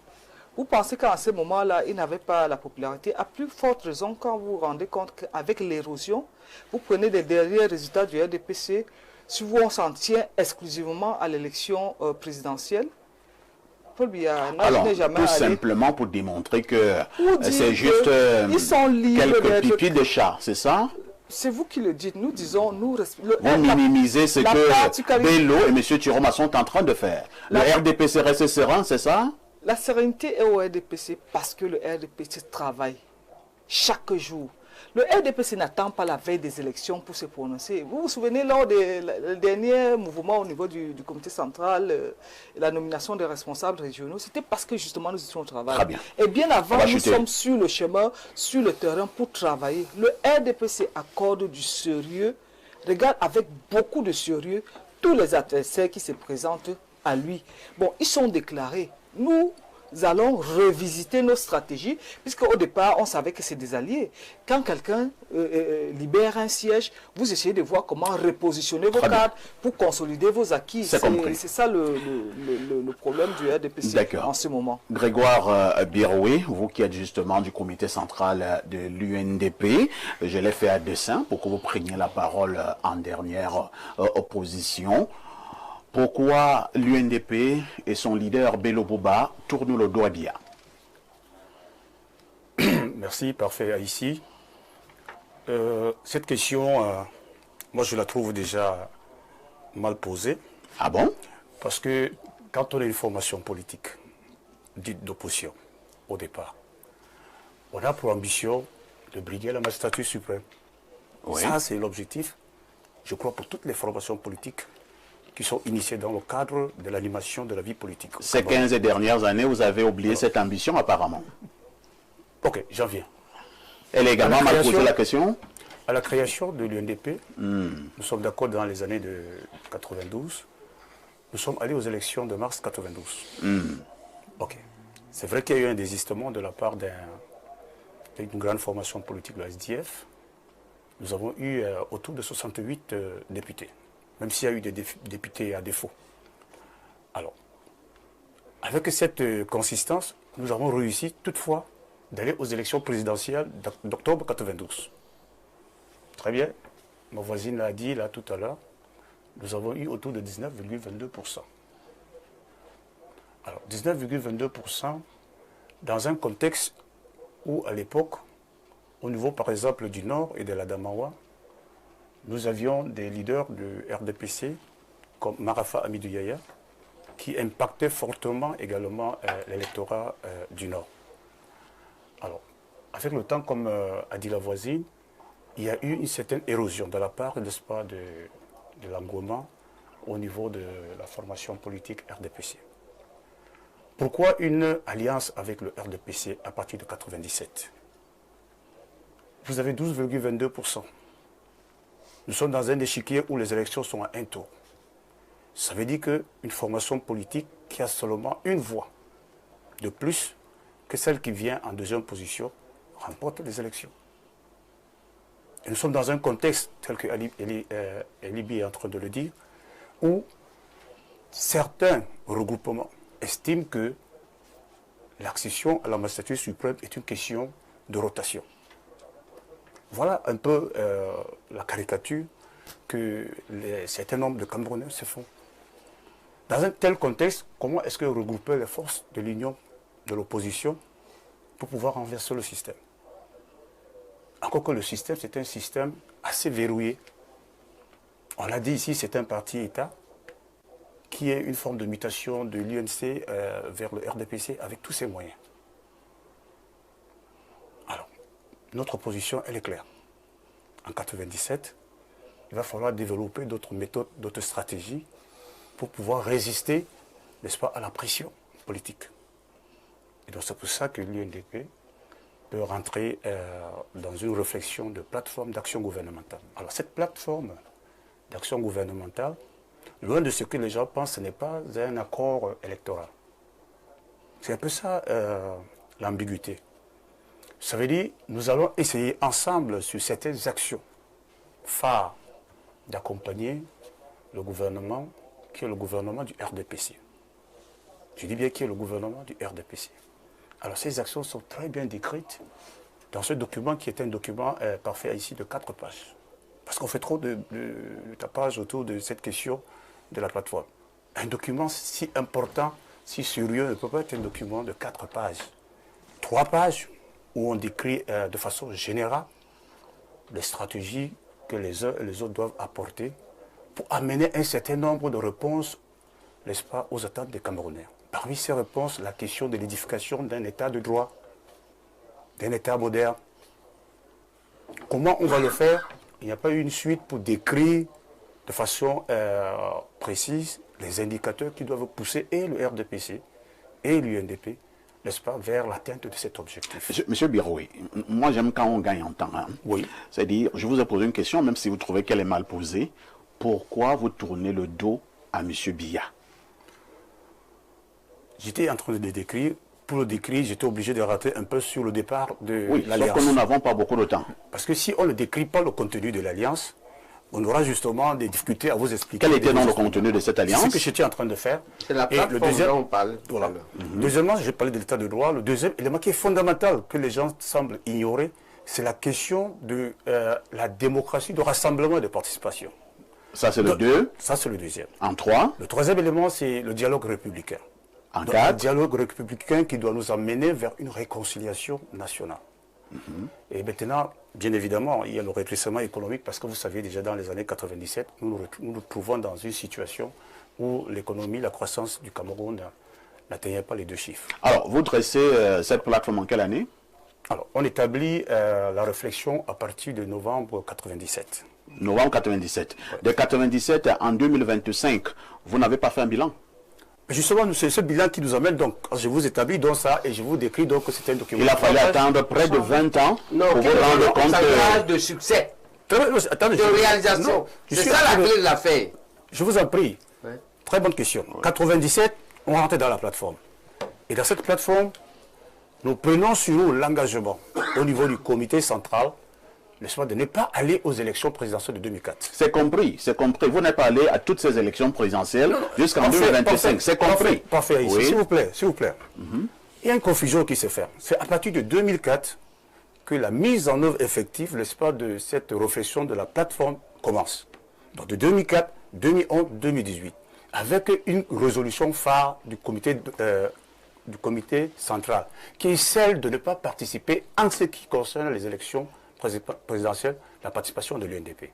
Vous pensez qu'en ce moment-là, il n'avait pas la popularité. À plus forte raison, quand vous vous rendez compte qu'avec l'érosion, vous prenez les derniers résultats du RDPC, si vous on s'en tient exclusivement à l'élection présidentielle, alors, tout simplement pour démontrer que c'est juste quelques pipis de chat, c'est ça? C'est vous qui le dites. Nous disons, vous minimisez ce que Bello et M. Chiroma sont en train de faire. Le RDPC reste serein, c'est ça? La sérénité est au RDPC parce que le RDPC travaille chaque jour. Le RDPC n'attend pas la veille des élections pour se prononcer. Vous vous souvenez, lors des derniers mouvements au niveau du comité central, la nomination des responsables régionaux, c'était parce que justement nous étions au travail. Très bien. Et bien avant, nous sommes sur le chemin, sur le terrain pour travailler. Le RDPC accorde du sérieux, regarde avec beaucoup de sérieux tous les adversaires qui se présentent à lui. Bon, ils sont déclarés. Nous allons revisiter nos stratégies, puisque au départ, on savait que c'est des alliés. Quand quelqu'un libère un siège, vous essayez de voir comment repositionner vos cadres pour consolider vos acquis. C'est ça le problème du RDPC en ce moment. Grégoire Biroué, vous qui êtes justement du comité central de l'UNDP, je l'ai fait à dessein pour que vous preniez la parole en dernière opposition. Pourquoi l'UNDP et son leader Bello Bouba tournent le dos à Biya? Merci, Parfait ici. Cette question, moi je la trouve déjà mal posée. Ah bon? Parce que quand on a une formation politique, dite d'opposition, au départ, on a pour ambition de briguer la magistrature suprême. Oui. Ça, c'est l'objectif, je crois, pour toutes les formations politiques qui sont initiées dans le cadre de l'animation de la vie politique. Ces 15 dernières années, vous avez oublié cette ambition apparemment. Ok, j'en viens. Elle est également mal posée la question? À la création de l'UNDP, nous sommes d'accord dans les années de 92, nous sommes allés aux élections de mars 92. Ok. C'est vrai qu'il y a eu un désistement de la part d'une grande formation politique, le SDF. Nous avons eu autour de 68 députés, même s'il y a eu des députés à défaut. Alors, avec cette consistance, nous avons réussi toutefois d'aller aux élections présidentielles d'octobre 92. Très bien, ma voisine l'a dit là tout à l'heure, nous avons eu autour de 19,22%. Alors, 19,22% dans un contexte où, à l'époque, au niveau par exemple du Nord et de l'Adamawa, nous avions des leaders du RDPC, comme Marafa Amidou Yaya, qui impactaient fortement également l'électorat du Nord. Alors, avec le temps, comme a dit la voisine, il y a eu une certaine érosion de la part, n'est-ce pas, de l'engouement au niveau de la formation politique RDPC. Pourquoi une alliance avec le RDPC à partir de 1997? Vous avez 12,22%. Nous sommes dans un échiquier où les élections sont à un tour. Ça veut dire qu'une formation politique qui a seulement une voix de plus que celle qui vient en deuxième position remporte les élections. Et nous sommes dans un contexte, tel que Elibi est en train de le dire, où certains regroupements estiment que l'accession à la magistrature suprême est une question de rotation. Voilà un peu la caricature que certains nombres de Camerounais se font. Dans un tel contexte, comment est-ce que regrouper les forces de l'union de l'opposition pour pouvoir renverser le système? Encore que le système, c'est un système assez verrouillé. On l'a dit ici, c'est un parti-État qui est une forme de mutation de l'UNC vers le RDPC avec tous ses moyens. Alors, notre position, elle est claire. En 1997, il va falloir développer d'autres méthodes, d'autres stratégies pour pouvoir résister, n'est-ce pas, à la pression politique. Et donc c'est pour ça que l'UNDP peut rentrer dans une réflexion de plateforme d'action gouvernementale. Alors cette plateforme d'action gouvernementale, loin de ce que les gens pensent, ce n'est pas un accord électoral. C'est un peu ça l'ambiguïté. Ça veut dire nous allons essayer ensemble sur certaines actions phares d'accompagner le gouvernement qui est le gouvernement du RDPC. Je dis bien qui est le gouvernement du RDPC. Alors ces actions sont très bien décrites dans ce document qui est un document parfait ici de 4 pages. Parce qu'on fait trop de tapage autour de cette question de la plateforme. Un document si important, si sérieux, ne peut pas être un document de 4 pages. 3 pages où on décrit de façon générale les stratégies que les uns et les autres doivent apporter pour amener un certain nombre de réponses, n'est-ce pas, aux attentes des Camerounais. Parmi ces réponses, la question de l'édification d'un État de droit, d'un État moderne. Comment on va le faire? Il n'y a pas eu une suite pour décrire de façon précise les indicateurs qui doivent pousser et le RDPC et l'UNDP, n'est-ce pas, vers l'atteinte de cet objectif. Monsieur Biroui, moi j'aime quand on gagne en temps. Hein. Oui. C'est-à-dire, je vous ai posé une question, même si vous trouvez qu'elle est mal posée. Pourquoi vous tournez le dos à Monsieur Biya? J'étais en train de le décrire. Pour le décrire, j'étais obligé de rater un peu sur le départ de oui, l'Alliance. Sauf que nous n'avons pas beaucoup de temps. Parce que si on ne décrit pas le contenu de l'Alliance, on aura justement des difficultés à vous expliquer. Quel était donc le contenu de cette alliance? C'est ce que j'étais en train de faire. C'est la plateforme dont on parle. Voilà. Deuxièmement, j'ai parlé de l'état de droit. Le deuxième élément qui est fondamental, que les gens semblent ignorer, c'est la question de la démocratie, de rassemblement et de participation. Ça, c'est le 2. Ça, c'est le deuxième. En 3. Le troisième élément, c'est le dialogue républicain. En Donc, 4. un dialogue républicain qui doit nous amener vers une réconciliation nationale. Et maintenant, bien évidemment, il y a le rétrécissement économique parce que vous savez déjà dans les années 97, nous nous trouvons dans une situation où l'économie, la croissance du Cameroun n'atteignait pas les 2 chiffres. Alors, vous dressez cette plateforme en quelle année? Alors, on établit la réflexion à partir de novembre 97. Novembre 97. De 97 en 2025, vous n'avez pas fait un bilan? Justement, c'est ce bilan qui nous amène, donc, je vous établis donc ça et je vous décris donc que c'est un document. Il a fallu attendre près de 20 ans pour vous rendre compte de succès, Attendez, de réalisation. C'est ça la clé de l'affaire. Je vous en prie. Ouais. Très bonne question. 97, on rentrait dans la plateforme. Et dans cette plateforme, nous prenons sur nous l'engagement au niveau du comité central, n'est-ce pas, de ne pas aller aux élections présidentielles de 2004. C'est compris, c'est compris. Vous n'êtes pas allé à toutes ces élections présidentielles jusqu'en 2025. C'est compris. Parfait, ici, Oui. s'il vous plaît, s'il vous plaît. Il y a une confusion qui se fait. C'est à partir de 2004 que la mise en œuvre effective, n'est-ce pas, de cette réflexion de la plateforme commence. Donc de 2004, 2011, 2018, avec une résolution phare du comité central, qui est celle de ne pas participer en ce qui concerne les élections présidentielle, la participation de l'UNDP.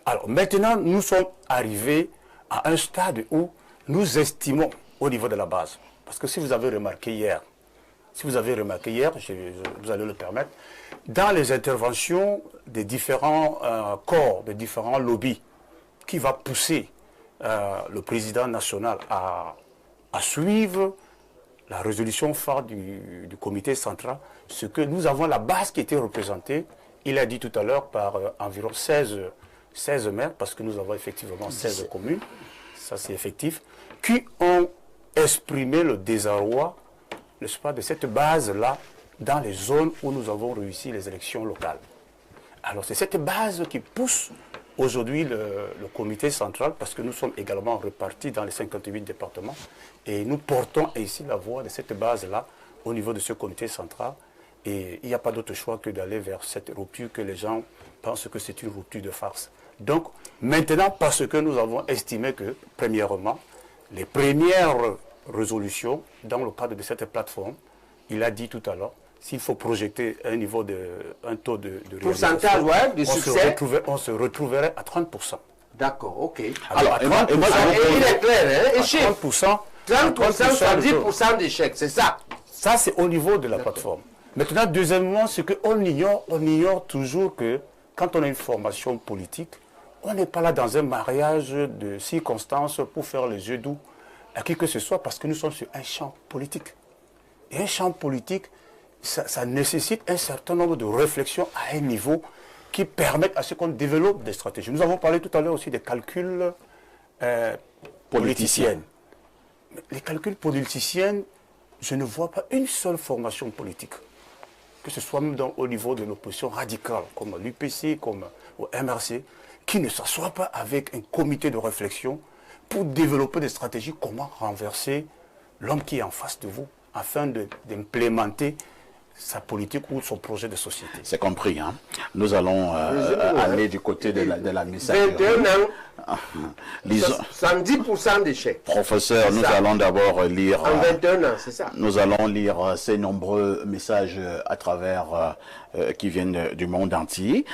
Alors maintenant, nous sommes arrivés à un stade où nous estimons au niveau de la base, parce que si vous avez remarqué hier, vous allez le permettre, dans les interventions des différents corps, des différents lobbies, qui va pousser le président national à suivre la résolution phare du comité central, ce que nous avons la base qui était représentée, il a dit tout à l'heure, par environ 16 maires, parce que nous avons effectivement 16 communes, ça c'est effectif, qui ont exprimé le désarroi, n'est-ce pas, de cette base-là dans les zones où nous avons réussi les élections locales. Alors c'est cette base qui pousse aujourd'hui le comité central, parce que nous sommes également répartis dans les 58 départements, et nous portons ici la voix de cette base-là au niveau de ce comité central. Et il n'y a pas d'autre choix que d'aller vers cette rupture que les gens pensent que c'est une rupture de farce. Donc, maintenant, parce que nous avons estimé que, premièrement, les premières résolutions, dans le cadre de cette plateforme, il a dit tout à l'heure, s'il faut projeter un taux de pourcentage, ouais, de succès, on se retrouverait à 30%. D'accord, ok. Alors, il est clair, hein, 30%, 30%, d'échecs, c'est ça. Ça, c'est au niveau de la plateforme. Maintenant, deuxièmement, c'est qu'on ignore toujours que quand on a une formation politique, on n'est pas là dans un mariage de circonstances pour faire les yeux doux à qui que ce soit, parce que nous sommes sur un champ politique. Et un champ politique, ça nécessite un certain nombre de réflexions à un niveau qui permettent à ce qu'on développe des stratégies. Nous avons parlé tout à l'heure aussi des calculs politiciennes. Les calculs politiciennes, je ne vois pas une seule formation politique, que ce soit même au niveau de l'opposition radicale, comme l'UPC, comme au MRC, qui ne s'assoit pas avec un comité de réflexion pour développer des stratégies, comment renverser l'homme qui est en face de vous, afin d'implémenter sa politique ou son projet de société. C'est compris, hein. Nous allons aller du côté de la messagerie. 21 ans, 70% d'échecs. Professeur, nous allons d'abord lire... En 21 ans, c'est ça. Nous allons lire ces nombreux messages à travers... qui viennent du monde entier.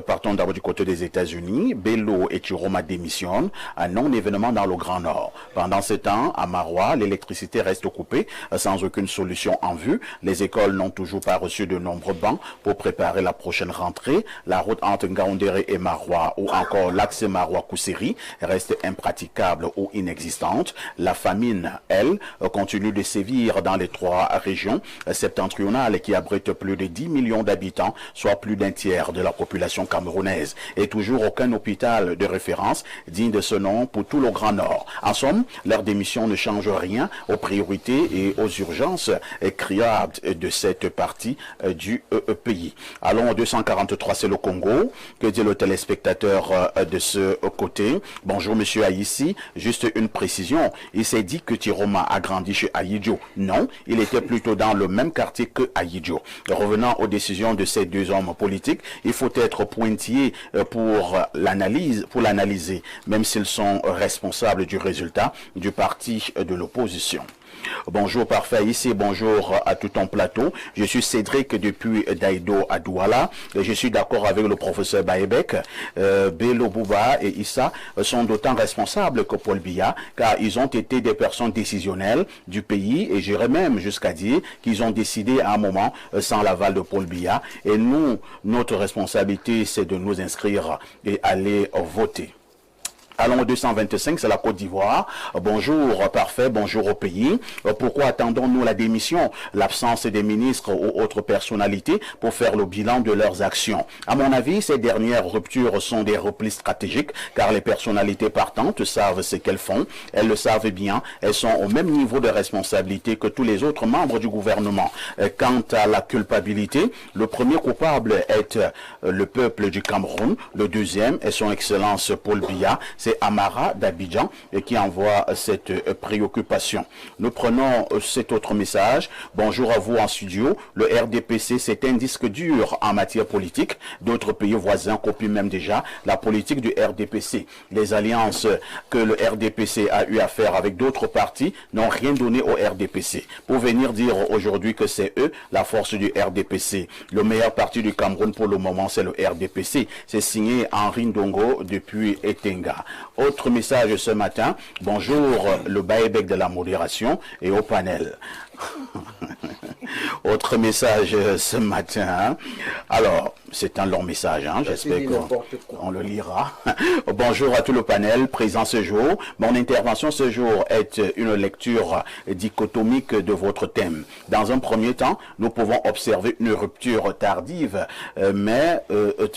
Partons d'abord du côté des États-Unis. Bello et Chiroma démissionnent. Un non-événement dans le Grand Nord. Pendant ce temps, à Marois, l'électricité reste coupée sans aucune solution en vue. Les écoles n'ont toujours pas reçu de nombreux bancs pour préparer la prochaine rentrée. La route entre Ngaoundéré et Marois ou encore l'axe Marois-Kousseri reste impraticable ou inexistante. La famine, elle, continue de sévir dans les 3 régions septentrionales qui abritent plus de 10 millions d'habitants, soit plus d'un tiers de la population camerounaise. Et toujours aucun hôpital de référence digne de ce nom pour tout le Grand Nord. En somme, leur démission ne change rien aux priorités et aux urgences criardes de cette partie du pays. Allons au 243, c'est le Congo. Que dit le téléspectateur de ce côté? Bonjour monsieur Aïssi, juste une précision. Il s'est dit que Chiroma a grandi chez Ahidjo. Non, il était plutôt dans le même quartier que Ahidjo. Revenant aux décisions de ces deux hommes politiques, il faut être pointillé pour l'analyser, même s'ils sont responsables du résultat du parti de l'opposition. Bonjour parfait ici, bonjour à tout ton plateau. Je suis Cédric depuis Daïdo à Douala. Je suis d'accord avec le professeur Baebek. Bello Bouba et Issa sont d'autant responsables que Paul Biya, car ils ont été des personnes décisionnelles du pays et j'irais même jusqu'à dire qu'ils ont décidé à un moment sans l'aval de Paul Biya. Et nous, notre responsabilité, c'est de nous inscrire et aller voter. Allons au 225, c'est la Côte d'Ivoire. Bonjour, parfait, bonjour au pays. Pourquoi attendons-nous la démission, l'absence des ministres ou autres personnalités pour faire le bilan de leurs actions? À mon avis, ces dernières ruptures sont des replis stratégiques, car les personnalités partantes savent ce qu'elles font. Elles le savent bien. Elles sont au même niveau de responsabilité que tous les autres membres du gouvernement. Quant à la culpabilité, le premier coupable est le peuple du Cameroun. Le deuxième est son Excellence Paul Biya. C'est Amara d'Abidjan qui envoie cette préoccupation. Nous prenons cet autre message. Bonjour à vous en studio. Le RDPC, c'est un disque dur en matière politique. D'autres pays voisins copient même déjà la politique du RDPC. Les alliances que le RDPC a eu à faire avec d'autres partis n'ont rien donné au RDPC. Pour venir dire aujourd'hui que c'est eux, la force du RDPC. Le meilleur parti du Cameroun pour le moment, c'est le RDPC. C'est signé Henri Ndongo depuis Etenga. Autre message ce matin. Bonjour le Baebek de la modération et au panel. Autre message ce matin. Alors, c'est un long message, hein? J'espère qu'on le lira. Bonjour à tout le panel présent ce jour. Mon intervention ce jour est une lecture dichotomique de votre thème. Dans un premier temps, nous pouvons observer une rupture tardive, mais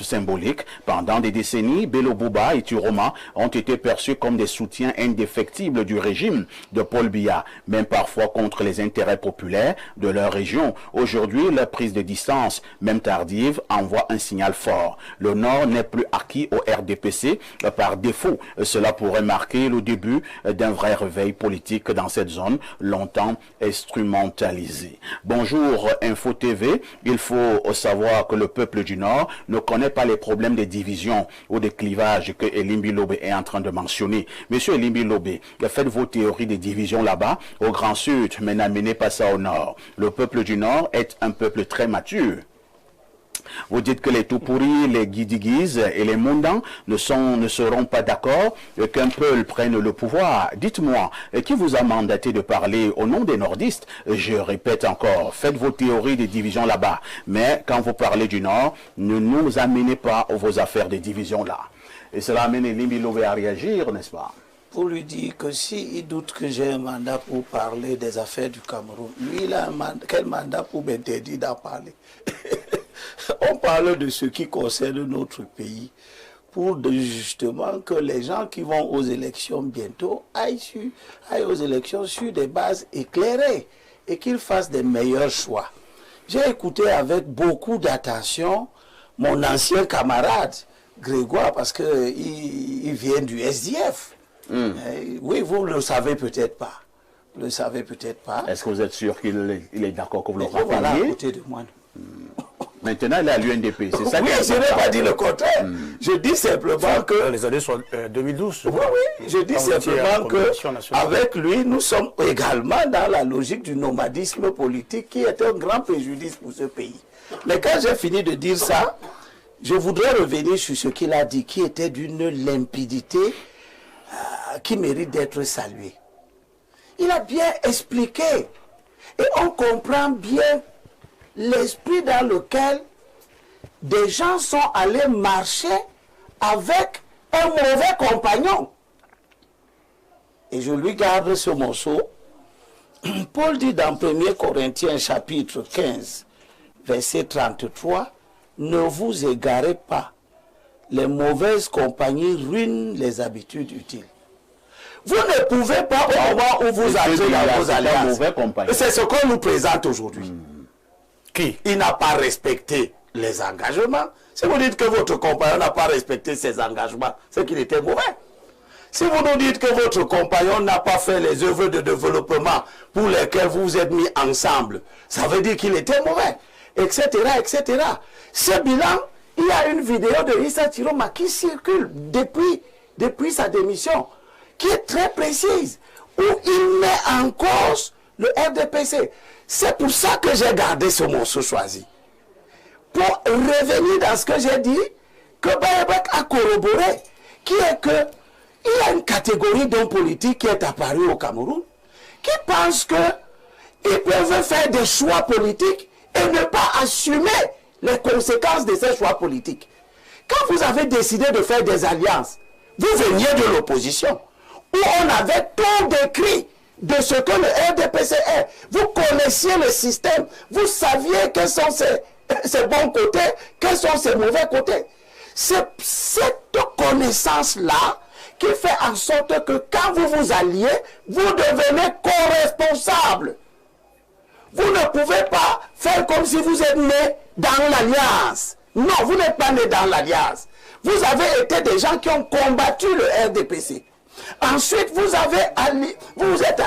symbolique. Pendant des décennies, Bello Bouba et Turoma ont été perçus comme des soutiens indéfectibles du régime de Paul Biya, même parfois contre les intérêts populaires de leur région. Aujourd'hui, la prise de distance, même tardive, envoie un signal fort. Le Nord n'est plus acquis au RDPC par défaut. Cela pourrait marquer le début d'un vrai réveil politique dans cette zone longtemps instrumentalisée. Bonjour Info TV. Il faut savoir que le peuple du Nord ne connaît pas les problèmes des divisions ou des clivages que Elimbi Lobé est en train de mentionner. Monsieur Elimbi Lobé, faites vos théories des divisions là-bas au Grand Sud, mais n'amenez pas ça au Nord. Le peuple du Nord est un peuple très mature. Vous dites que les Toupouri, les Guidigis et les Mondans ne seront pas d'accord qu'un peuple prenne le pouvoir. Dites-moi, qui vous a mandaté de parler au nom des nordistes? Je répète encore, faites vos théories des divisions là-bas. Mais quand vous parlez du Nord, ne nous amenez pas vos affaires des divisions là. Et cela amène Elimbi Lobé à réagir, n'est-ce pas? Pour lui dire que s'il doute que j'ai un mandat pour parler des affaires du Cameroun, lui, il a un mandat, quel mandat pour m'interdire d'en parler? On parle de ce qui concerne notre pays pour justement que les gens qui vont aux élections bientôt aillent aux élections sur des bases éclairées et qu'ils fassent des meilleurs choix. J'ai écouté avec beaucoup d'attention mon ancien camarade Grégoire parce qu'il vient du SDF. Oui, vous ne le savez peut-être pas. Vous ne le savez peut-être pas. Est-ce que vous êtes sûr qu'il est d'accord que vous le rappeliez? Voilà, à côté de moi. Maintenant, il est à l'UNDP, c'est ça? Oui, je n'ai pas dit le contraire. Je dis simplement que... Les années 2012. Oui, je dis simplement que avec lui, nous sommes également dans la logique du nomadisme politique qui est un grand préjudice pour ce pays. Mais quand j'ai fini de dire ça, je voudrais revenir sur ce qu'il a dit, qui était d'une limpidité qui mérite d'être saluée. Il a bien expliqué et on comprend bien l'esprit dans lequel des gens sont allés marcher avec un mauvais compagnon. Et je lui garde ce morceau. Paul dit dans 1 Corinthiens chapitre 15, verset 33, « Ne vous égarez pas, les mauvaises compagnies ruinent les habitudes utiles. » Vous ne pouvez pas, au moment où vous entrez dans vos alliances, c'est ce qu'on nous présente aujourd'hui. Qui? Il n'a pas respecté les engagements. Si vous dites que votre compagnon n'a pas respecté ses engagements, c'est qu'il était mauvais. Si vous nous dites que votre compagnon n'a pas fait les œuvres de développement pour lesquelles vous vous êtes mis ensemble, ça veut dire qu'il était mauvais, etc., etc. Ce bilan, il y a une vidéo de Issa Tiroma qui circule depuis sa démission, qui est très précise, où il met en cause le RDPC. C'est pour ça que j'ai gardé ce morceau choisi. Pour revenir dans ce que j'ai dit, que Bayebek a corroboré, qui est que il y a une catégorie d'hommes politiques qui est apparue au Cameroun, qui pensent qu'ils peuvent faire des choix politiques et ne pas assumer les conséquences de ces choix politiques. Quand vous avez décidé de faire des alliances, vous veniez de l'opposition, où on avait tout décrit de ce que le RDPC est. Vous connaissiez le système, vous saviez quels sont ses bons côtés, quels sont ses mauvais côtés. C'est cette connaissance-là qui fait en sorte que quand vous vous alliez, vous devenez co-responsable. Vous ne pouvez pas faire comme si vous êtes né dans l'alliance. Non, vous n'êtes pas né dans l'alliance. Vous avez été des gens qui ont combattu le RDPC. Ensuite, vous êtes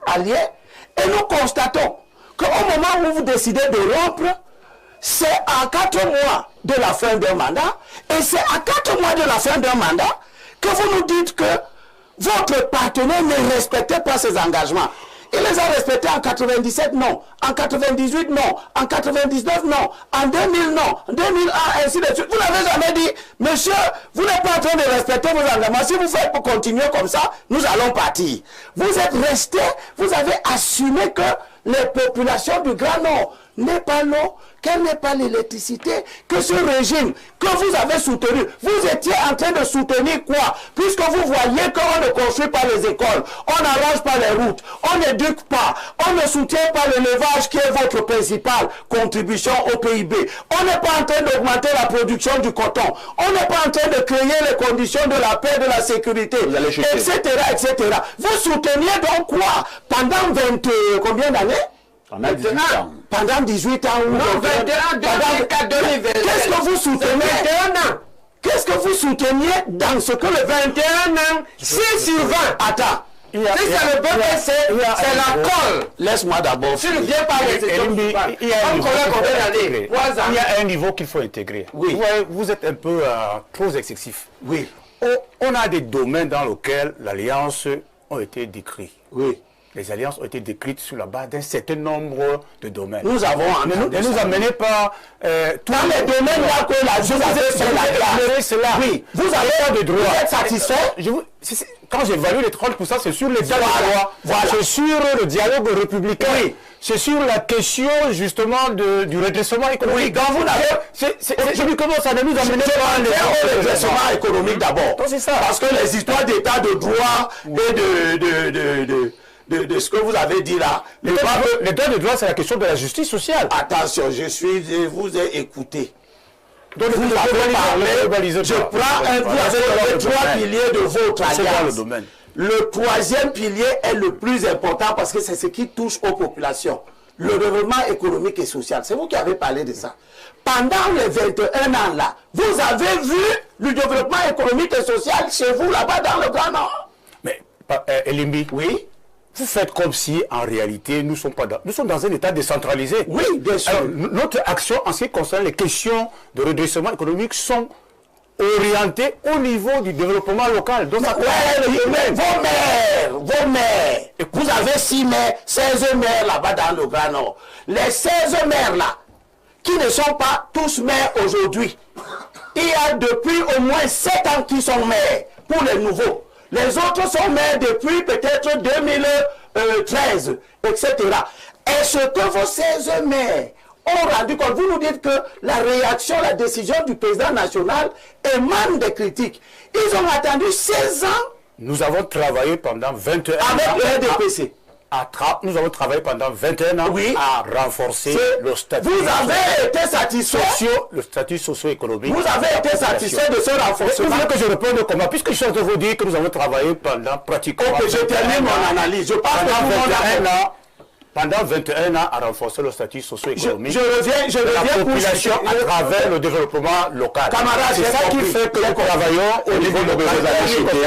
alliés et nous constatons qu'au moment où vous décidez de rompre, c'est à 4 mois de la fin d'un mandat et c'est à 4 mois de la fin d'un mandat que vous nous dites que votre partenaire ne respectait pas ses engagements. Il les a respectés en 97, non. En 98, non. En 99, non. En 2000, non. En 2001, ainsi de suite. Vous n'avez jamais dit, monsieur, vous n'êtes pas en train de respecter vos engagements. Si vous faites pour continuer comme ça, nous allons partir. Vous êtes resté, vous avez assumé que les populations du Grand Nord n'est pas l'eau, qu'elle n'est pas l'électricité, que ce régime que vous avez soutenu, vous étiez en train de soutenir quoi? Puisque vous voyez qu'on ne construit pas les écoles, on n'arrange pas les routes, on n'éduque pas, on ne soutient pas l'élevage qui est votre principale contribution au PIB. On n'est pas en train d'augmenter la production du coton, on n'est pas en train de créer les conditions de la paix, de la sécurité, etc., etc. Vous souteniez donc quoi? Pendant combien d'années? Pendant 18 ans. Non, 21, 2004, 2020. Qu'est-ce que vous soutenez? 21 ans. Qu'est-ce que vous souteniez dans ce que le 21 ans, 6 sur 20. Attends. Si c'est le BPC, c'est la colle. Laisse-moi d'abord. Si le viens par les il y a un niveau qu'il faut intégrer. Oui. Vous êtes un peu trop excessif. Oui. On a des domaines dans lesquels l'alliance a été décrite. Oui. Les alliances ont été décrites sur la base d'un certain nombre de domaines. Nous avons ne nous amenez pas tous les domaines là que la justice c'est là. Oui, vous avez pas de droit. Vous êtes satisfait? Quand j'évalue les 30%, c'est sur l'état de droit. Voilà. C'est sur le dialogue républicain. Oui. C'est sur la question justement du redressement économique. Oui, quand vous n'avez... Je dis comment ça ne nous amène pas au redressement économique d'abord. C'est ça. Parce que les histoires d'état de droit et de ce que vous avez dit là. L'état de droit, c'est la question de la justice sociale. Attention, je vous ai écouté. Donc, vous avez parlé, je prends vous avez les 3 piliers de votre alliance. Le 3e pilier est le plus important parce que c'est ce qui touche aux populations. Le développement économique et social. C'est vous qui avez parlé de ça. Pendant les 21 ans là, vous avez vu le développement économique et social chez vous là-bas dans le Grand Nord. Mais, Elimbi, oui. Vous faites comme si, en réalité, nous sommes dans un état décentralisé. Oui, bien sûr. Alors, notre action en ce qui concerne les questions de redressement économique sont orientées au niveau du développement local. Donc, vos maires. Vous avez 6 maires, 16 maires là-bas dans le Grand Nord. Les 16 maires là, qui ne sont pas tous maires aujourd'hui, il y a depuis au moins 7 ans qui sont maires pour les nouveaux. Les autres sont maires depuis peut-être 2013, etc. Est-ce que vos 16 maires ont rendu compte? Vous nous dites que la réaction, la décision du président national émane des critiques. Ils ont attendu 16 ans. Nous avons travaillé pendant 21 ans. Avec le RDPC. Nous avons travaillé pendant 21 ans à renforcer le statut. Vous avez été satisfait. Le statut socio-économique. Vous avez été satisfait de ce renforcement. Vous voulez que je réponde comment? Puisque je suis en train de vous dire que nous avons travaillé pendant pratiquement... Ok, je termine mon analyse. Je pense pendant 21 ans à renforcer le statut socio-économique. Je reviens la population à travers le développement local. Camarades, c'est ça qui fait que nous travaillons au niveau local.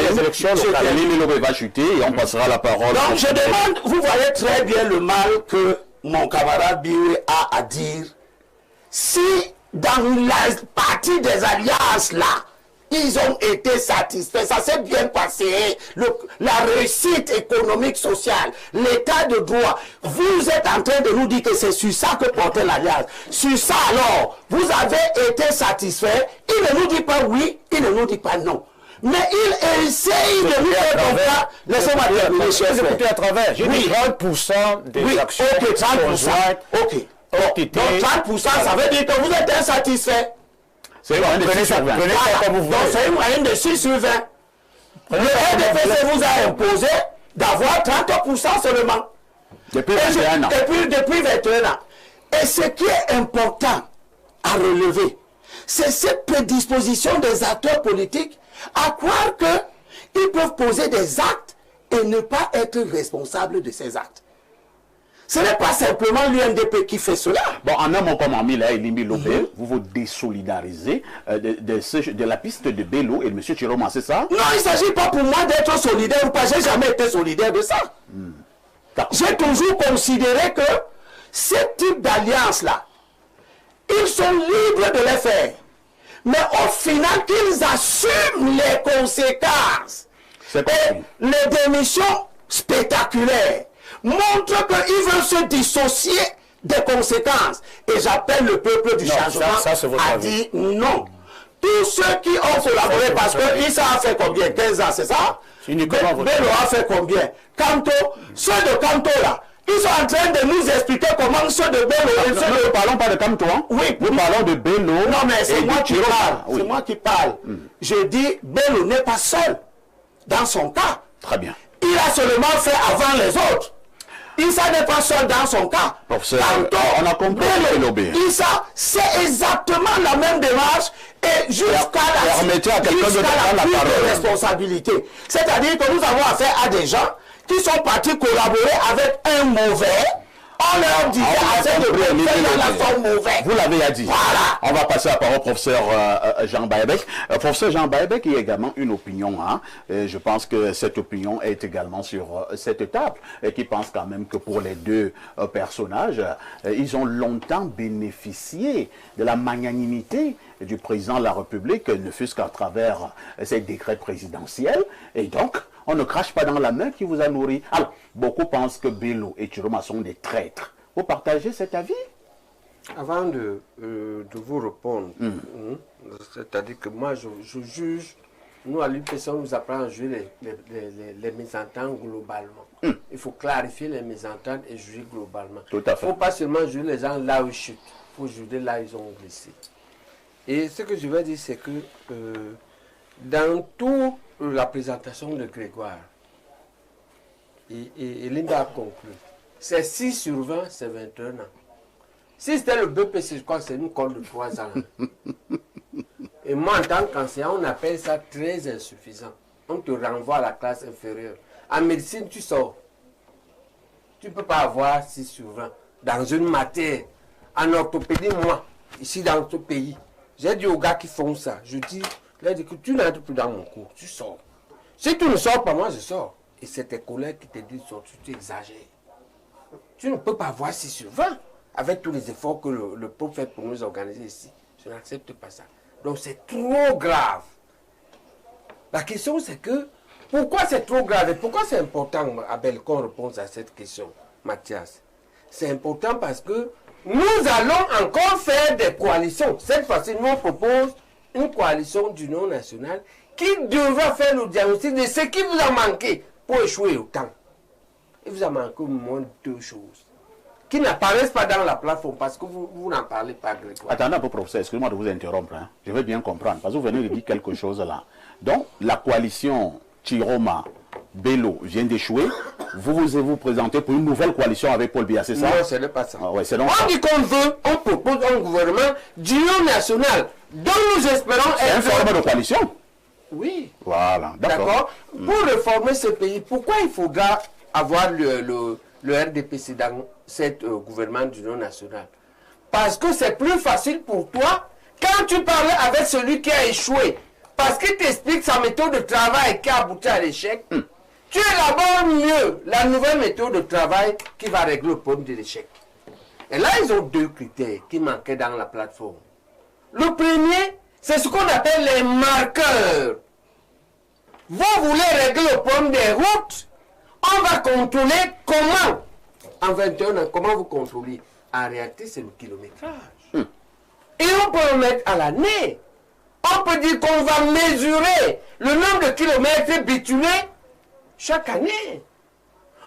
Les élections locales. Le va chuter et on passera la parole. Donc je demande, vous voyez très bien le mal que mon camarade Bioué a à dire. Si dans la partie des alliances là, ils ont été satisfaits, ça s'est bien passé, la réussite économique, sociale, l'état de droit. vous êtes en train de nous dire que c'est sur ça que portait l'alliance. Sur ça, alors, vous avez été satisfait. Il ne nous dit pas oui, il ne nous dit pas non. Mais il essaye de nous faire comprendre. Laissez-moi terminer, cher frère. Écoutez à travers. J'ai dit 30% des actions. Ok, 30%. Ok. Donc 30%, ça veut dire que vous êtes insatisfait. C'est une moyenne de 6 sur 20. Donc c'est une moyenne de 6 sur 20. Le RDPC vous a imposé d'avoir 30% seulement. Depuis 21 ans. Depuis 21 ans. Et ce qui est important à relever, c'est cette prédisposition des acteurs politiques à croire qu'ils peuvent poser des actes et ne pas être responsables de ces actes. Ce n'est pas simplement l'UNDP qui fait cela. Bon, en un mot comme Amila et Limbi Lobé, vous vous désolidarisez de la piste de Bello et de M. Chiroma, c'est ça? Non, il ne s'agit pas pour moi d'être solidaire ou pas. Je n'ai jamais été solidaire de ça. J'ai toujours considéré que ce type d'alliance-là, ils sont libres de les faire. Mais au final, qu'ils assument les conséquences. Et les démissions spectaculaires montrent qu'ils veulent se dissocier des conséquences. Et j'appelle le peuple du changement à dire non. Tous ceux qui ont collaboré, parce que Issa a fait combien? 15 ans, c'est ça? Bello a fait combien? Kanto, ceux de Kanto là, ils sont en train de nous expliquer comment ceux de Bello... Nous ne parlons pas de Kanto, hein? Oui. Nous parlons de Bello. Non, mais c'est moi qui parle. Oui. C'est moi qui parle. Je dis, Bello n'est pas seul dans son cas. Très bien. Il a seulement fait avant les autres. Issa n'est pas seul dans son cas. Kanto, on a compris Bello. Issa, c'est exactement la même démarche et jusqu'à la prise de responsabilité. C'est-à-dire que nous avons affaire à des gens qui sont partis collaborer avec un mauvais. On leur disait assez de faire mauvais. Vous l'avez dit. Voilà. On va passer la parole au professeur Jean Baebek. Professeur Jean Baebek, il y a également une opinion. Hein, et je pense que cette opinion est également sur cette table. Et qui pense quand même que pour les deux personnages, ils ont longtemps bénéficié de la magnanimité du président de la République, ne fût-ce qu'à travers ces décrets présidentiels. Et donc, on ne crache pas dans la main qui vous a nourri. Alors, beaucoup pensent que Bello et Chiroma sont des traîtres. Vous partagez cet avis? Avant de vous répondre, c'est-à-dire que moi, je juge, nous à l'UPC, on nous apprend à juger les mésententes globalement. Il faut clarifier les mésententes et juger globalement. Tout à fait. Il ne faut pas seulement juger les gens là où ils chutent, il faut juger là où ils ont glissé. Et ce que je veux dire, c'est que dans toute la présentation de Grégoire, et Linda a conclu, c'est 6 sur 20, c'est 21 ans. Si c'était le BPC, je crois que c'est une colle de 3 ans. Et moi, en tant qu'enseignant, on appelle ça très insuffisant. On te renvoie à la classe inférieure. En médecine, tu sors. Tu ne peux pas avoir 6 sur 20 dans une matière. En orthopédie, moi, ici dans ce pays, j'ai dit aux gars qui font ça, je dis que tu n'entres plus dans mon cours, tu sors. Si tu ne sors pas, moi je sors. Et c'est tes collègues qui te disent, tu exagères. Tu ne peux pas avoir 6 sur 20 avec tous les efforts que le prof fait pour nous organiser ici. Je n'accepte pas ça. Donc c'est trop grave. La question c'est que, pourquoi c'est trop grave et pourquoi c'est important, Abel, qu'on réponde à cette question, Mathias? C'est important parce que nous allons encore faire des coalitions. Cette fois-ci, nous on propose une coalition d'union nationale qui devra faire le diagnostic de ce qui vous a manqué pour échouer autant. Il vous a manqué au moins 2 choses qui n'apparaissent pas dans la plateforme parce que vous n'en parlez pas, Grégoire. Attendez un peu, professeur, excusez-moi de vous interrompre. Hein. Je veux bien comprendre, parce que vous venez de dire quelque chose là. Donc, la coalition Chiroma, Bello vient d'échouer. Vous présentez pour une nouvelle coalition avec Paul Biya, c'est ça? Non, ce n'est pas ça. Ah, ouais, on dit qu'on veut, on propose un gouvernement d'union nationale dont nous espérons être... C'est un forme de coalition? Oui. Voilà, d'accord. Pour réformer ce pays, pourquoi il faudra avoir le RDPC dans cet gouvernement d'union nationale? Parce que c'est plus facile pour toi quand tu parles avec celui qui a échoué. Parce qu'il t'explique sa méthode de travail qui a abouti à l'échec. Tu élabores mieux la nouvelle méthode de travail qui va régler le problème de l'échec. Et là, ils ont 2 critères qui manquaient dans la plateforme. Le premier, c'est ce qu'on appelle les marqueurs. Vous voulez régler le problème des routes, on va contrôler comment en 21 ans, comment vous contrôlez? En réalité, c'est le kilométrage. Et on peut le mettre à l'année. On peut dire qu'on va mesurer le nombre de kilomètres bitumés chaque année.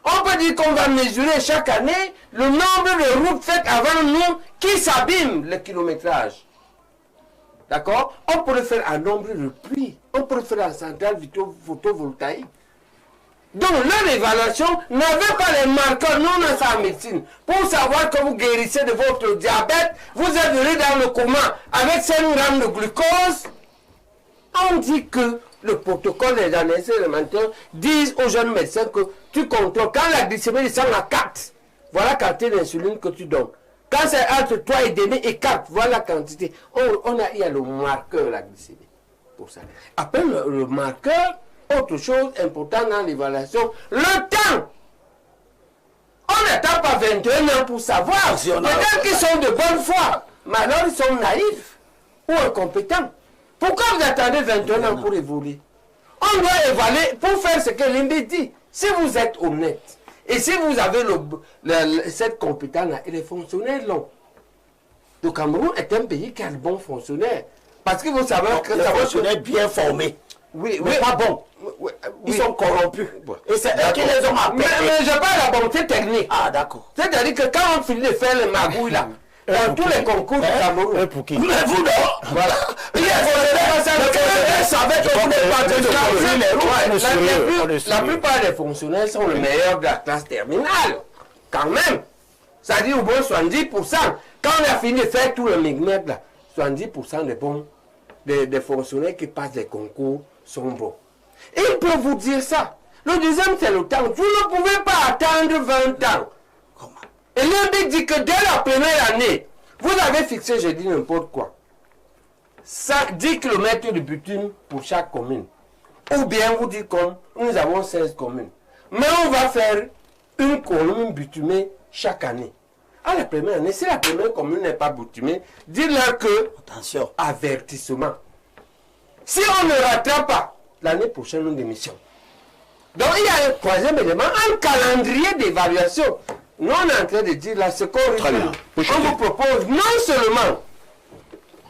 On peut dire qu'on va mesurer chaque année le nombre de routes faites avant nous qui s'abîment le kilométrage. D'accord? On peut le faire en nombre de pluies. On peut le faire en centrale photovoltaïque. Donc leur évaluation n'avait pas les marqueurs, non dans sa médecine. Pour savoir que vous guérissez de votre diabète, vous êtes venu dans le coma avec 5 grammes de glucose. On dit que le protocole des analyses élémentaires disent aux jeunes médecins que tu contrôles. Quand la glycémie descend à 4, voilà la quantité d'insuline que tu donnes. Quand c'est entre 3,5 et 4, voilà la quantité. Il y a le marqueur, la glycémie. Pour ça. Après le marqueur, autre chose importante dans l'évaluation, le temps. On n'attend pas 21 ans pour savoir. Peut-être qu'ils sont de bonne foi, mais alors ils sont naïfs ou incompétents. Pourquoi vous attendez 21 ans pour évoluer? On doit évaluer pour faire ce que Limbi dit. Si vous êtes honnête et si vous avez cette compétence-là, et les fonctionnaires l'ont. Le Cameroun est un pays qui a de bons fonctionnaires. Parce que vous savez que les fonctionnaires bien formés. Oui, mais pas bons. Ils sont corrompus. Et c'est eux qui les ont appelés. Mais je parle de la bonté technique. Ah, d'accord. C'est-à-dire que quand on finit de faire les magouilles là, dans tous les concours du Cameroun. Pour qui? Mais vous non. Voilà. Il y a des savaient que vous n'êtes pas de la plupart des fonctionnaires sont les meilleurs de la classe terminale. Quand même. Ça dit au moins 70%. Quand on a fini de faire tout le migmec là, 70% des bons, des fonctionnaires qui passent les concours sont bons. Et il peut vous dire ça. Le deuxième, c'est le temps. Vous ne pouvez pas attendre 20 ans. Comment? Et l'INPI dit que dès la première année, vous avez fixé, je dis n'importe quoi, 10 km de bitume pour chaque commune. Ou bien vous dites comme nous avons 16 communes. Mais on va faire une commune bitumée chaque année. À la première année, si la première commune n'est pas bitumée, dites-leur que, attention, avertissement. Si on ne rattrape pas, l'année prochaine, nous démission. Donc il y a un troisième élément, un calendrier d'évaluation. Nous, on est en train de dire là ce qu'on vous propose non seulement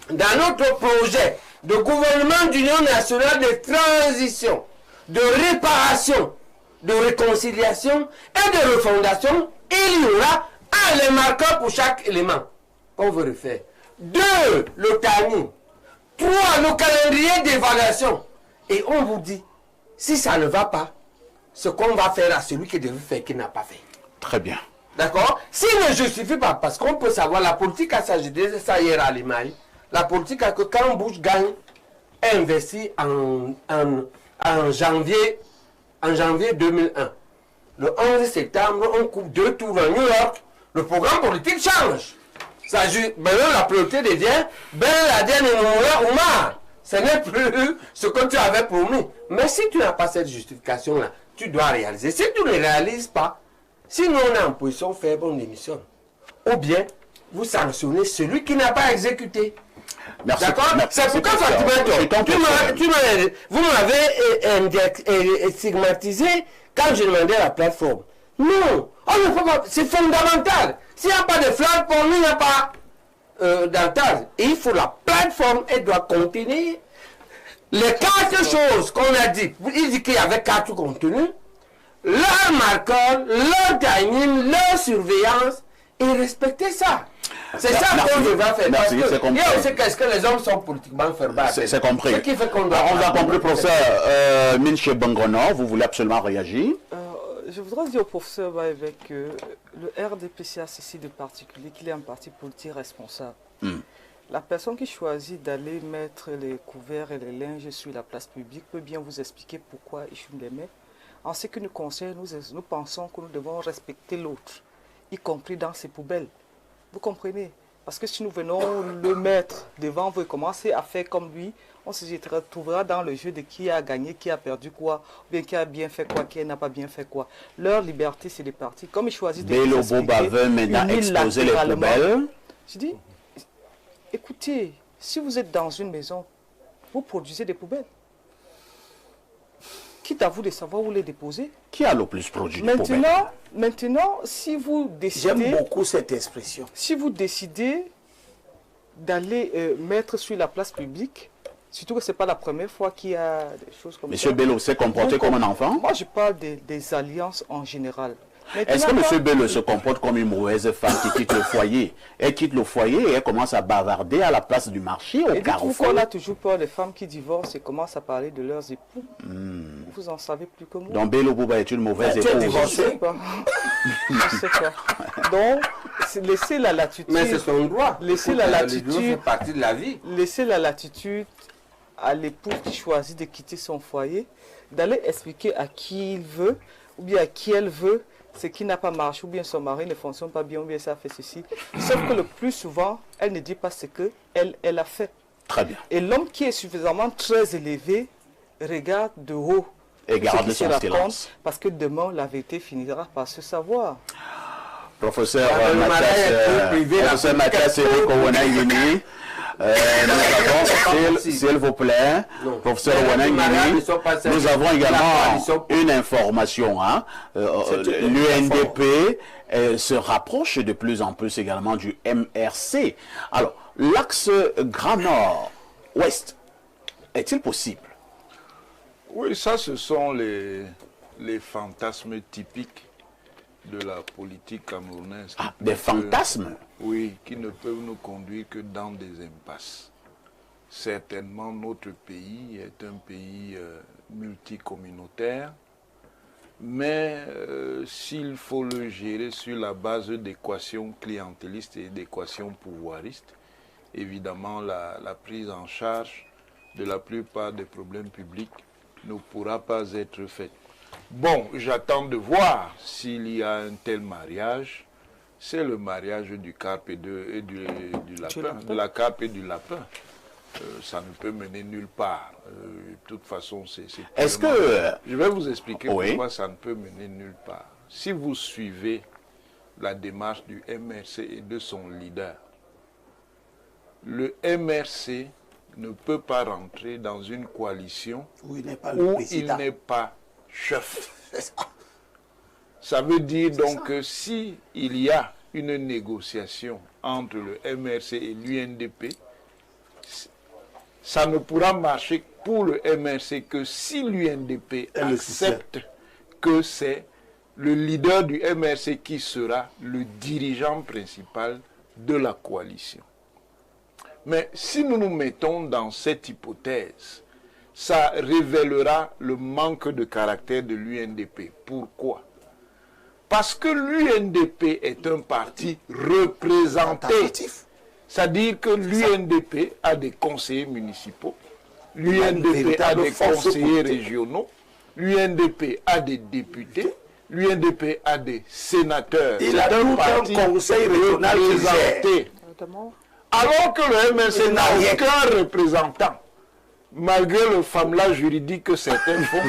dans notre projet de gouvernement d'union nationale de transition, de réparation, de réconciliation et de refondation, il y aura les marqueurs pour chaque élément qu'on veut refaire. 2, le timing. 3, le calendrier d'évaluation. Et on vous dit, si ça ne va pas, ce qu'on va faire à celui qui devait faire, qui n'a pas fait. Très bien. D'accord? S'il ne justifie pas, parce qu'on peut savoir, la politique a ça, je disais ça hier à l'IMAI, la politique a que quand Bush gagne, investi en janvier 2001. Le 11 septembre, on coupe 2 tours à New York, le programme politique change. Maintenant, la priorité devient, la dernière Oumar. Ce n'est plus ce que tu avais promis. Mais si tu n'as pas cette justification-là, tu dois réaliser. Si tu ne réalises pas, si nous on est en position faible, on démissionne. Ou bien, vous sanctionnez celui qui n'a pas exécuté. Merci. D'accord? C'est pourquoi vous m'avez stigmatisé quand je demandais la plateforme. Non, on ne peut pas, c'est fondamental. S'il n'y a pas de plateforme, il n'y a pas d'entente. Et il faut la plateforme, elle doit contenir les 4 choses qu'on a dit. Il dit qu'il y avait 4 contenus. Leur marqueur, leur timing, leur surveillance, et respecter ça. C'est ça qu'on devra faire. Merci, parce que il y a aussi qu'est-ce que les hommes sont politiquement ferbables. C'est compris. Ce qui fait qu'on doit... On a compris, professeur Minche Bangono, vous voulez absolument réagir? Je voudrais dire au professeur Baïvé que le RDPC a ceci de particulier qu'il est un parti politique responsable. La personne qui choisit d'aller mettre les couverts et les linges sur la place publique peut bien vous expliquer pourquoi il les met. En ce qui nous concerne, nous pensons que nous devons respecter l'autre, y compris dans ses poubelles. Vous comprenez? Parce que si nous venons le mettre devant vous et commencer à faire comme lui, on se retrouvera dans le jeu de qui a gagné, qui a perdu quoi, ou bien qui a bien fait quoi, qui n'a pas bien fait quoi. Leur liberté, c'est des partis. Comme ils choisissent de maintenant exposer les poubelles. Je dis, écoutez, si vous êtes dans une maison, vous produisez des poubelles. quitte à vous de savoir où les déposer. Qui a le plus produit de poubelle? Maintenant, si vous décidez... J'aime beaucoup cette expression. Si vous décidez d'aller mettre sur la place publique, surtout que ce n'est pas la première fois qu'il y a des choses comme ça. Monsieur Bello s'est comporté comme un enfant? Moi, je parle des alliances en général. Est-ce que M. Bello se comporte comme une mauvaise femme qui quitte le foyer? Elle quitte le foyer et elle commence à bavarder à la place du marché, au carrefour. On a toujours peur des femmes qui divorcent et commencent à parler de leurs époux. Vous en savez plus que moi. Donc Bello Bouba est une mauvaise épouse. Je ne sais pas. Je ne sais pas. Donc, laissez la latitude. Mais c'est son droit. Laissez la latitude. Ça fait partie de la vie. Laissez la latitude à l'époux qui choisit de quitter son foyer, d'aller expliquer à qui il veut, ou bien à qui elle veut, ce qui n'a pas marché, ou bien son mari ne fonctionne pas bien, ou bien ça a fait ceci. Sauf que le plus souvent, elle ne dit pas ce qu'elle a fait. Très bien. Et l'homme qui est suffisamment très élevé regarde de haut. Et garde son silence. Parce que demain, la vérité finira par se savoir. Professeur Mathias Eric Owanangini, nous avons, s'il vous plaît, professeur Owanangini, nous avons également une information. Hein? L'UNDP se rapproche de plus en plus également du MRC. Alors, l'axe Grand Nord-Ouest, est-il possible? Oui, ça, ce sont les fantasmes typiques de la politique camerounaise. Ah, des fantasmes? Oui, qui ne peuvent nous conduire que dans des impasses. Certainement, notre pays est un pays multicommunautaire, mais s'il faut le gérer sur la base d'équations clientélistes et d'équations pouvoiristes, évidemment, la prise en charge de la plupart des problèmes publics ne pourra pas être faite. Bon, j'attends de voir s'il y a un tel mariage. C'est le mariage du carpe et du lapin, de la carpe et du lapin. Ça ne peut mener nulle part. De toute façon, c'est est-ce que... Je vais vous expliquer oui. pourquoi ça ne peut mener nulle part. Si vous suivez la démarche du MRC et de son leader, le MRC ne peut pas rentrer dans une coalition où il n'est pas chef. Ça veut dire donc que s'il y a une négociation entre le MRC et l'UNDP, ça ne pourra marcher pour le MRC que si l'UNDP accepte que c'est le leader du MRC qui sera le dirigeant principal de la coalition. Mais si nous nous mettons dans cette hypothèse, ça révélera le manque de caractère de l'UNDP. Pourquoi? Parce que l'UNDP est un parti représentatif. C'est-à-dire que l'UNDP a des conseillers municipaux, l'UNDP a des conseillers régionaux, l'UNDP a des députés, l'UNDP a des sénateurs. Il a tout un conseil régional représenté. Alors que le MRC n'a aucun représentant. Malgré le famela juridique que certains font,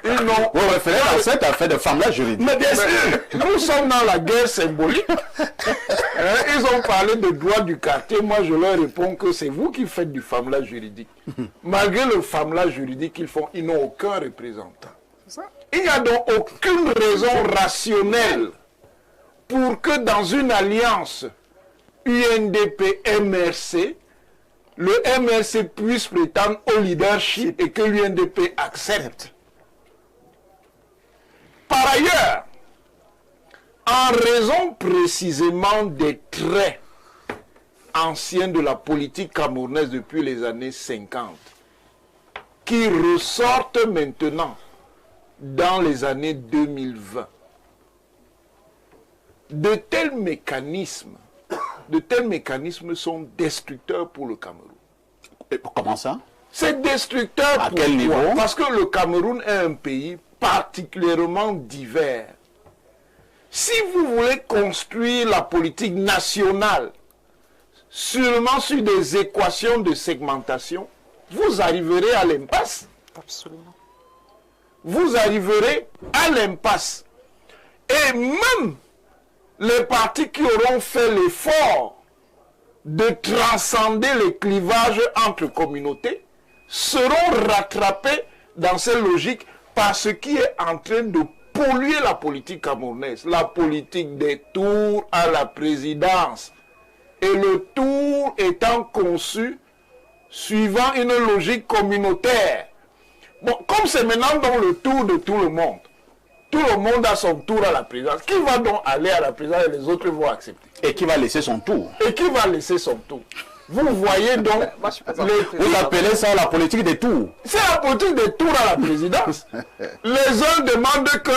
ils n'ont... Vous référez à cette affaire de famela juridique. Mais bien sûr, nous sommes dans la guerre symbolique. Ils ont parlé de droit du quartier. Moi, je leur réponds que c'est vous qui faites du famela juridique. Malgré le famela juridique qu'ils font, ils n'ont aucun représentant. Il n'y a donc aucune raison rationnelle pour que dans une alliance UNDP-MRC, le MRC puisse prétendre au leadership et que l'UNDP accepte. Par ailleurs, en raison précisément des traits anciens de la politique camerounaise depuis les années 50, qui ressortent maintenant dans les années 2020, de tels mécanismes sont destructeurs pour le Cameroun. Et comment ça? C'est destructeur à quel niveau? Parce que le Cameroun est un pays particulièrement divers. Si vous voulez construire la politique nationale seulement sur des équations de segmentation, vous arriverez à l'impasse. Absolument. Vous arriverez à l'impasse. Et même les partis qui auront fait l'effort de transcender les clivages entre communautés seront rattrapés dans cette logique par ce qui est en train de polluer la politique camerounaise, la politique des tours à la présidence. Et le tour étant conçu suivant une logique communautaire. Bon, comme c'est maintenant dans le tour de tout le monde a son tour à la présidence. Qui va donc aller à la présidence et les autres vont accepter? Et qui va laisser son tour? Et qui va laisser son tour? Vous voyez donc... Vous appelez ça la politique des tours? C'est la politique des tours à la présidence. Les uns demandent que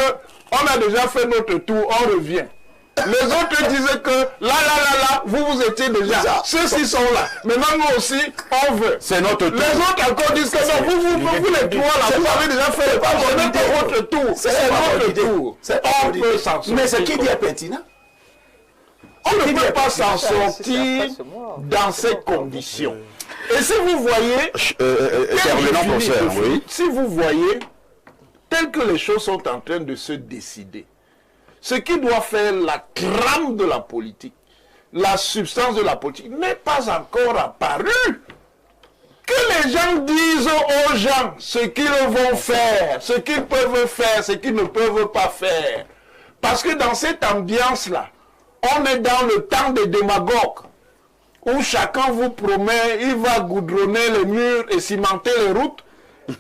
on a déjà fait notre tour, on revient. Les autres disaient que là, vous étiez déjà. Ceux-ci sont là. Maintenant, nous aussi, on veut. C'est notre tour. Les autres encore disent que non, vous les trois là, vous avez déjà fait. Ce n'est pas votre tour. C'est notre tour. On peut s'en sortir. Mais ce qui dit est pertinent. On ne peut pas s'en sortir dans ces conditions. Et si vous voyez, si vous voyez, tel que les choses sont en train de se décider, ce qui doit faire la trame de la politique, la substance de la politique, n'est pas encore apparu. Que les gens disent aux gens ce qu'ils vont faire, ce qu'ils peuvent faire, ce qu'ils ne peuvent pas faire. Parce que dans cette ambiance-là, on est dans le temps des démagogues, où chacun vous promet, il va goudronner les murs et cimenter les routes.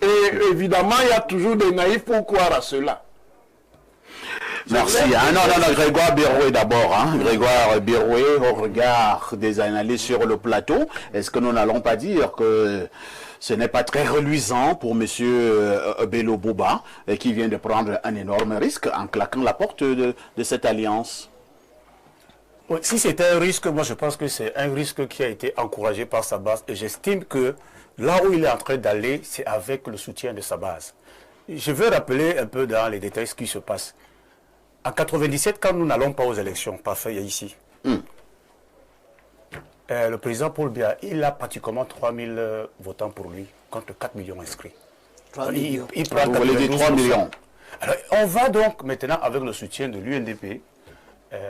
Et évidemment, il y a toujours des naïfs pour croire à cela. Merci. Non, Grégoire Biroué d'abord. Grégoire Biroué, au regard des analyses sur le plateau, est-ce que nous n'allons pas dire que ce n'est pas très reluisant pour M. Bello Bouba, qui vient de prendre un énorme risque en claquant la porte de cette alliance? Oui, si c'est un risque, moi je pense que c'est un risque qui a été encouragé par sa base et j'estime que là où il est en train d'aller, c'est avec le soutien de sa base. Je veux rappeler un peu dans les détails ce qui se passe. En 1997, quand nous n'allons pas aux élections, parfait, il y a ici, le président Paul Biya, il a pratiquement 3000 votants pour lui, contre 4 millions inscrits. 3 millions. Il prend 3 millions. Alors, on va donc maintenant avec le soutien de l'UNDP,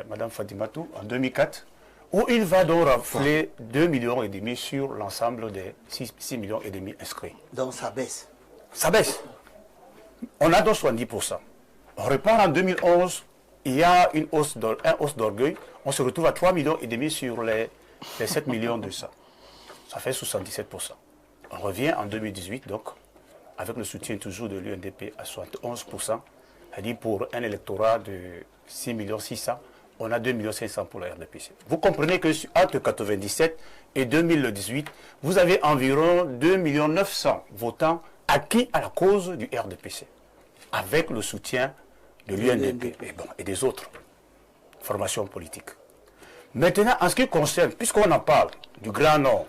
Madame Fadimatou, en 2004, où il va donc rafler 2,5 millions sur l'ensemble des 6,5 millions inscrits. Donc ça baisse. Ça baisse. On a donc 70%. On repart en 2011, il y a une hausse d'orgueil. On se retrouve à 3,5 millions sur les 7 millions de ça. Ça fait 77%. On revient en 2018, donc, avec le soutien toujours de l'UNDP à 71%. C'est-à-dire pour un électorat de 6 600 000, on a 2 500 000 pour la RDPC. Vous comprenez que entre 1997 et 2018, vous avez environ 2 900 000 votants acquis à la cause du RDPC, avec le soutien de l'UNDP et des autres formations politiques. Maintenant, en ce qui concerne, puisqu'on en parle du Grand Nord,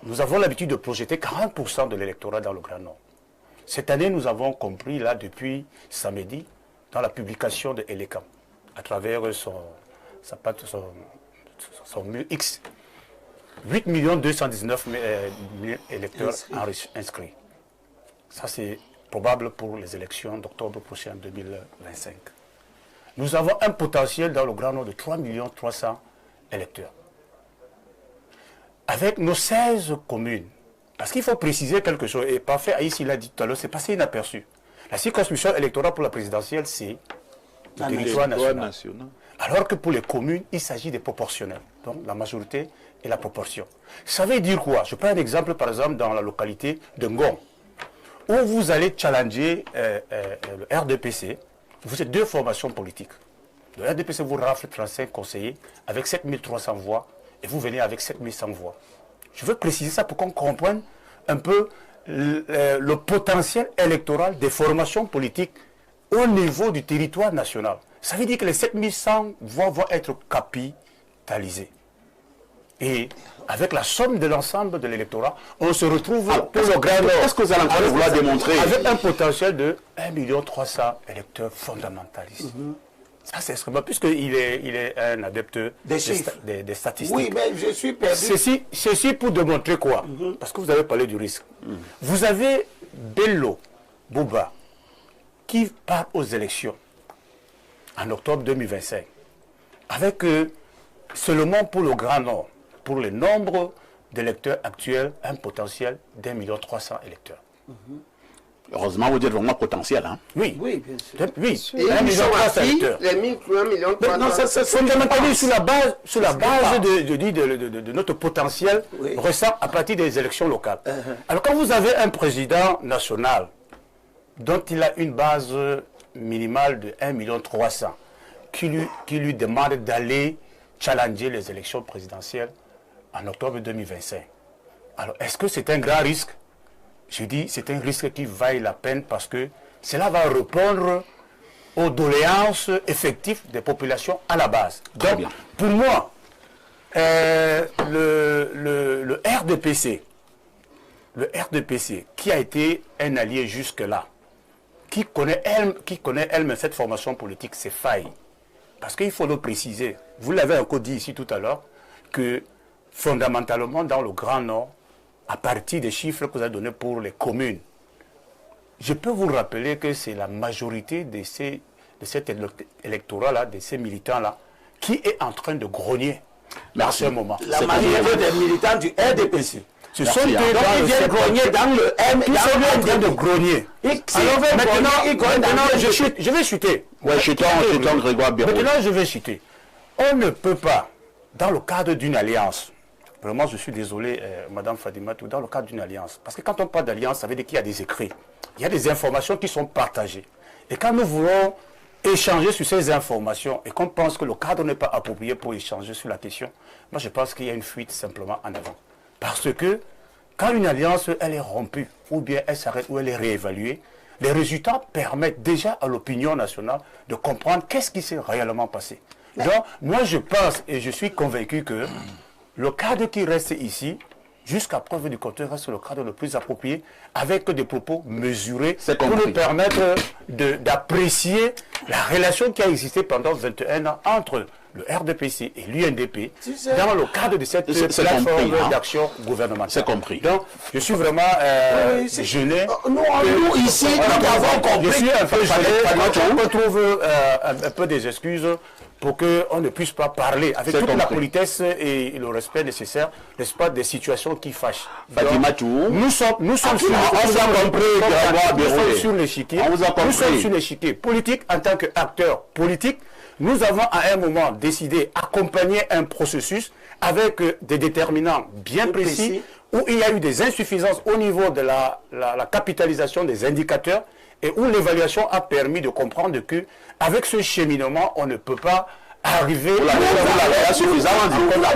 nous avons l'habitude de projeter 40% de l'électorat dans le Grand Nord. Cette année, nous avons compris, là, depuis samedi, dans la publication de Elekam, à travers son X, 8 219 000 électeurs inscrits. Ça, c'est probable pour les élections d'octobre prochain 2025. Nous avons un potentiel dans le Grand Nord de 3 300 000 électeurs. Avec nos 16 communes, parce qu'il faut préciser quelque chose, et parfait, Aïs l'a dit tout à l'heure, c'est passé inaperçu. La circonscription électorale pour la présidentielle, c'est le territoire national. Alors que pour les communes, il s'agit des proportionnels. Donc la majorité et la proportion. Ça veut dire quoi? Je prends un exemple, par exemple, dans la localité de Ngong, où vous allez challenger le RDPC. Vous êtes deux formations politiques. Le RDPC vous rafle 35 conseillers avec 7300 voix et vous venez avec 7100 voix. Je veux préciser ça pour qu'on comprenne un peu le potentiel électoral des formations politiques au niveau du territoire national. Ça veut dire que les 7100 voix vont être capitalisées. Et avec la somme de l'ensemble de l'électorat, on se retrouve pour le Grand Nord. Qu'est-ce que vous allez encore vouloir démontrer? Avec un potentiel de 1 300 000 électeurs fondamentalistes. Ça, c'est extrêmement, puisqu'il est un adepte des statistiques. Oui, mais je suis perdu. Ceci pour démontrer quoi? Parce que vous avez parlé du risque. Vous avez Bello Bouba qui part aux élections en octobre 2025 avec seulement pour le Grand Nord, pour le nombre d'électeurs actuels, un potentiel d'1 300 000 électeurs. Heureusement, vous dites vraiment potentiel. Hein? Oui. Oui, bien sûr. Oui. Et ils sont assis, les 1 million. Non, c'est fondamentalement sur la base de notre potentiel ressent à partir des élections locales. Alors quand vous avez un président national dont il a une base minimale de 1,3 million qui lui demande d'aller challenger les élections présidentielles en octobre 2025. Alors est-ce que c'est un grand risque? Je dis c'est un risque qui vaille la peine parce que cela va répondre aux doléances effectives des populations à la base. Donc, pour moi, le RDPC, qui a été un allié jusque-là, qui connaît elle-même cette formation politique, c'est faille. Parce qu'il faut le préciser, vous l'avez encore dit ici tout à l'heure, que fondamentalement dans le Grand Nord, à partir des chiffres que vous avez donnés pour les communes, je peux vous rappeler que c'est la majorité de cet électorat-là, de ces militants-là, qui est en train de grogner à ce moment. La majorité des militants du RDPC. Ce sont eux qui viennent grogner dans le M. Ils sont en train de grogner. Maintenant, je vais chuter. Oui, chutons Grégoire Biron. Maintenant, je vais chuter. On ne peut pas, dans le cadre d'une alliance, vraiment, je suis désolé, Madame Fadimatou, dans le cadre d'une alliance, parce que quand on parle d'alliance, ça veut dire qu'il y a des écrits, il y a des informations qui sont partagées. Et quand nous voulons échanger sur ces informations et qu'on pense que le cadre n'est pas approprié pour échanger sur la question, moi je pense qu'il y a une fuite simplement en avant. Parce que quand une alliance, elle est rompue, ou bien elle s'arrête, ou elle est réévaluée, les résultats permettent déjà à l'opinion nationale de comprendre qu'est-ce qui s'est réellement passé. Donc, moi je pense et je suis convaincu que le cadre qui reste ici, jusqu'à preuve du contraire, reste le cadre le plus approprié, avec des propos mesurés pour nous permettre d'apprécier la relation qui a existé pendant 21 ans entre le RDPC et l'UNDP dans le cadre de cette plateforme d'action gouvernementale. C'est compris. Donc, je suis vraiment gêné. Nous, ici, nous avons compris. Je suis un peu gêné. On trouve un peu des excuses pour qu'on ne puisse pas parler avec toute la politesse et le respect nécessaire, n'est-ce pas, des situations qui fâchent. Nous sommes sur l'échiquier. Nous sommes sur l'échiquier politique en tant qu'acteurs politiques. Nous avons à un moment décidé d'accompagner un processus avec des déterminants bien précis où il y a eu des insuffisances au niveau de la capitalisation des indicateurs et où l'évaluation a permis de comprendre que avec ce cheminement, on ne peut pas arriver... Vous l'avez suffisamment dit. On va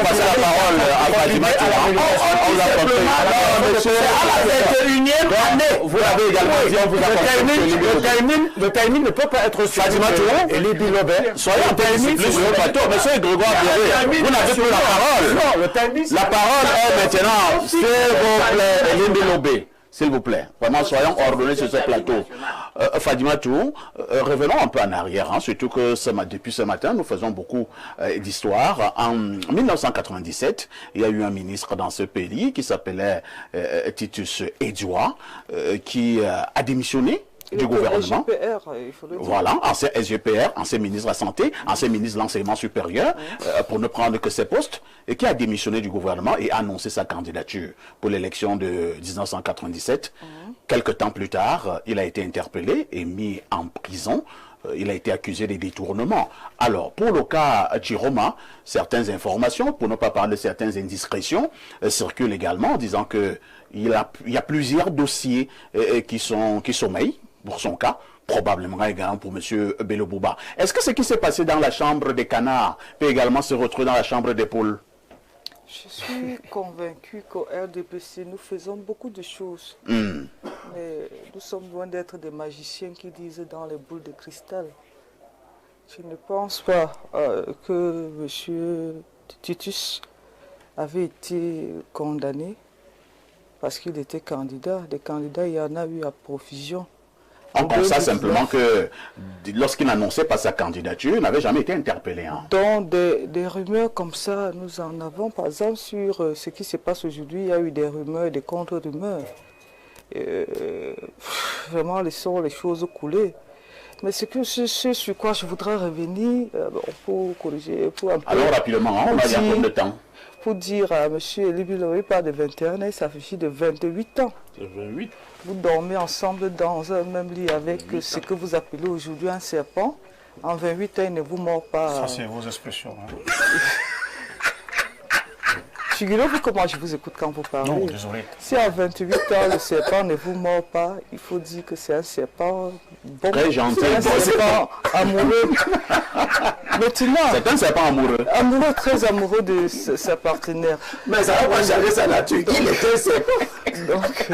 passer la parole à Fadima. Vous l'avez également dit, on vous a le timing ne peut pas être sur Fadima et Libye Lobet. Soyez en timing sur le plateau. Monsieur Grégoire Biron, vous n'avez plus la parole. Non, le timing... La parole est maintenant, s'il vous plaît, Libye Lobet. S'il vous plaît, vraiment soyons ordonnés sur ce plateau. Fadima Tour, revenons un peu en arrière, hein, surtout que depuis ce matin, nous faisons beaucoup d'histoires. En 1997, il y a eu un ministre dans ce pays qui s'appelait Titus Edouard, qui a démissionné du gouvernement. SGPR, il faut le dire. Voilà, ancien SGPR, ancien ministre de la Santé, ancien ministre de l'Enseignement supérieur, pour ne prendre que ses postes, et qui a démissionné du gouvernement et a annoncé sa candidature pour l'élection de 1997. Quelque temps plus tard, il a été interpellé et mis en prison. Il a été accusé de détournement. Alors, pour le cas Chiroma, certaines informations, pour ne pas parler de certaines indiscrétions, circulent également en disant qu'il y a plusieurs dossiers qui sommeillent pour son cas, probablement également pour M. Bello Bouba. Est-ce que ce qui s'est passé dans la chambre des canards peut également se retrouver dans la chambre des poules? Je suis convaincu qu'au RDPC, nous faisons beaucoup de choses. Mais nous sommes loin d'être des magiciens qui disent dans les boules de cristal. Je ne pense pas que M. Titus avait été condamné parce qu'il était candidat. Des candidats, il y en a eu à profusion. On constate simplement que lorsqu'il n'annonçait pas sa candidature, il n'avait jamais été interpellé. Hein. Donc des rumeurs comme ça, nous en avons. Par exemple, sur ce qui se passe aujourd'hui, il y a eu des rumeurs, des contre-rumeurs. Vraiment, laissons les choses couler. Mais ce sur quoi je voudrais revenir, pour corriger, pour un peu... Alors rapidement, on va y avoir de temps. Pour dire à M. Elibiloé, pas de 21 ans, il s'agit de 28 ans. 28. Vous dormez ensemble dans un même lit avec ce que vous appelez aujourd'hui un serpent. En 28 ans, il ne vous mord pas. Ça, c'est vos expressions. Hein. Figurez-vous comment je vous écoute quand vous parlez. Non, désolé. Si à 28 ans, le serpent ne vous mord pas, il faut dire que c'est un serpent bon. Très gentil. C'est un serpent amoureux. Maintenant, C'est un serpent amoureux. Amoureux, très amoureux de sa partenaire. Mais ça va pas changer sa nature. Il était un serpent. Donc,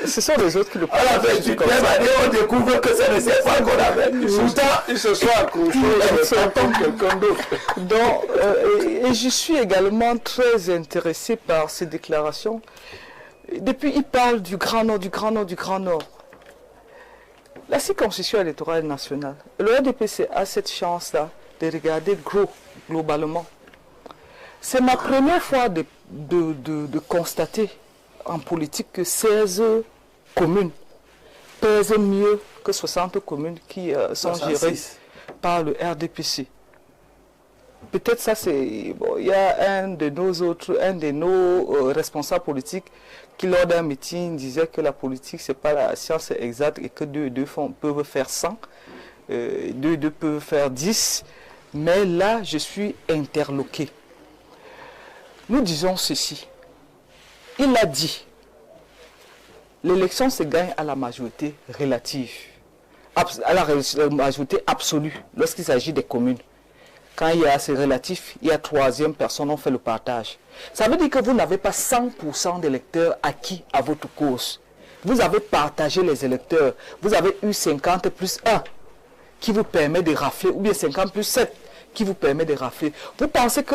ce sont les autres qui le À la 28e année, on découvre que c'est le serpent qu'on avait. Pourtant, Ils se sont accrochés comme quelqu'un d'autre. Donc, et je suis également très intéressé par ces déclarations. Depuis, il parle du Grand Nord, du Grand Nord, du Grand Nord. La circonscription électorale nationale, le RDPC a cette chance-là de regarder globalement. C'est ma première fois de constater en politique que 16 communes pèsent mieux que 60 communes qui sont gérées par le RDPC. Peut-être ça c'est... Bon, il y a un de nos responsables politiques qui lors d'un meeting disait que la politique c'est pas la science exacte et que 2 et 2 peuvent faire 100, 2 et 2 peuvent faire 10, mais là je suis interloqué. Nous disons ceci. Il a dit, l'élection se gagne à la majorité relative, à la majorité absolue, lorsqu'il s'agit des communes. Quand il y a ces relatifs, il y a troisième personne, on fait le partage. Ça veut dire que vous n'avez pas 100% d'électeurs acquis à votre cause. Vous avez partagé les électeurs. Vous avez eu 50 plus 1 qui vous permet de rafler, ou bien 50 plus 7 qui vous permet de rafler. Vous pensez que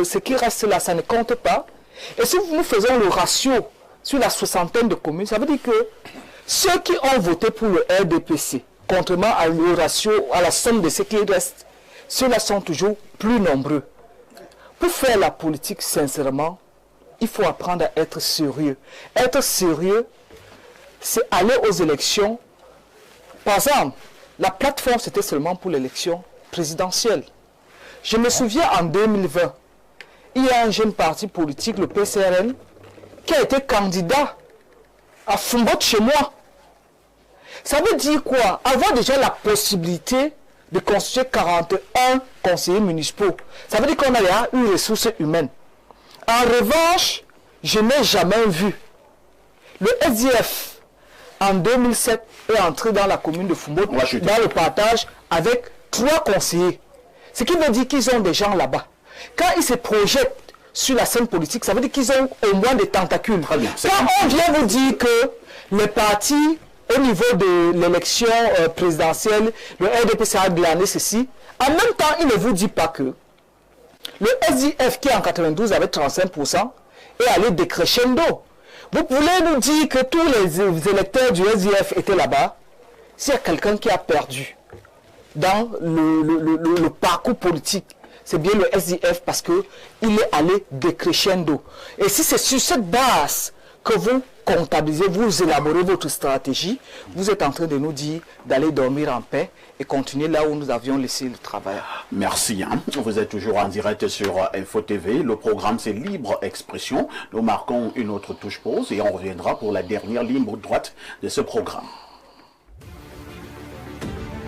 ce qui reste là, ça ne compte pas? Et si nous faisons le ratio sur la soixantaine de communes, ça veut dire que ceux qui ont voté pour le RDPC, contrairement à le ratio, à la somme de ce qui reste, ceux-là sont toujours plus nombreux. Pour faire la politique sincèrement, il faut apprendre à être sérieux. Être sérieux, c'est aller aux élections. Par exemple, la plateforme, c'était seulement pour l'élection présidentielle. Je me souviens en 2020, il y a un jeune parti politique, le PCRN, qui a été candidat à Fumbote chez moi. Ça veut dire quoi? Avoir déjà la possibilité de constituer 41 conseillers municipaux. Ça veut dire qu'on a déjà une ressource humaine. En revanche, je n'ai jamais vu le SDF en 2007 est entré dans la commune de Fumbote, dans le partage avec 3 conseillers. Ce qui veut dire qu'ils ont des gens là-bas. Quand ils se projettent sur la scène politique, ça veut dire qu'ils ont au moins des tentacules. Quand on vient vous dire que les partis, au niveau de l'élection présidentielle, le RDPC a glané ceci, en même temps, il ne vous dit pas que le SDF qui en 92 avait 35% est allé décrescendo. Vous voulez nous dire que tous les électeurs du SDF étaient là-bas? S'il y a quelqu'un qui a perdu dans le parcours politique, c'est bien le SDF parce qu'il est allé décrescendo. Et si c'est sur cette base que vous comptabilisez, vous élaborez votre stratégie, vous êtes en train de nous dire d'aller dormir en paix et continuer là où nous avions laissé le travail. Merci. Vous êtes toujours en direct sur Info TV. Le programme, c'est Libre Expression. Nous marquons une autre touche pause et on reviendra pour la dernière ligne droite de ce programme.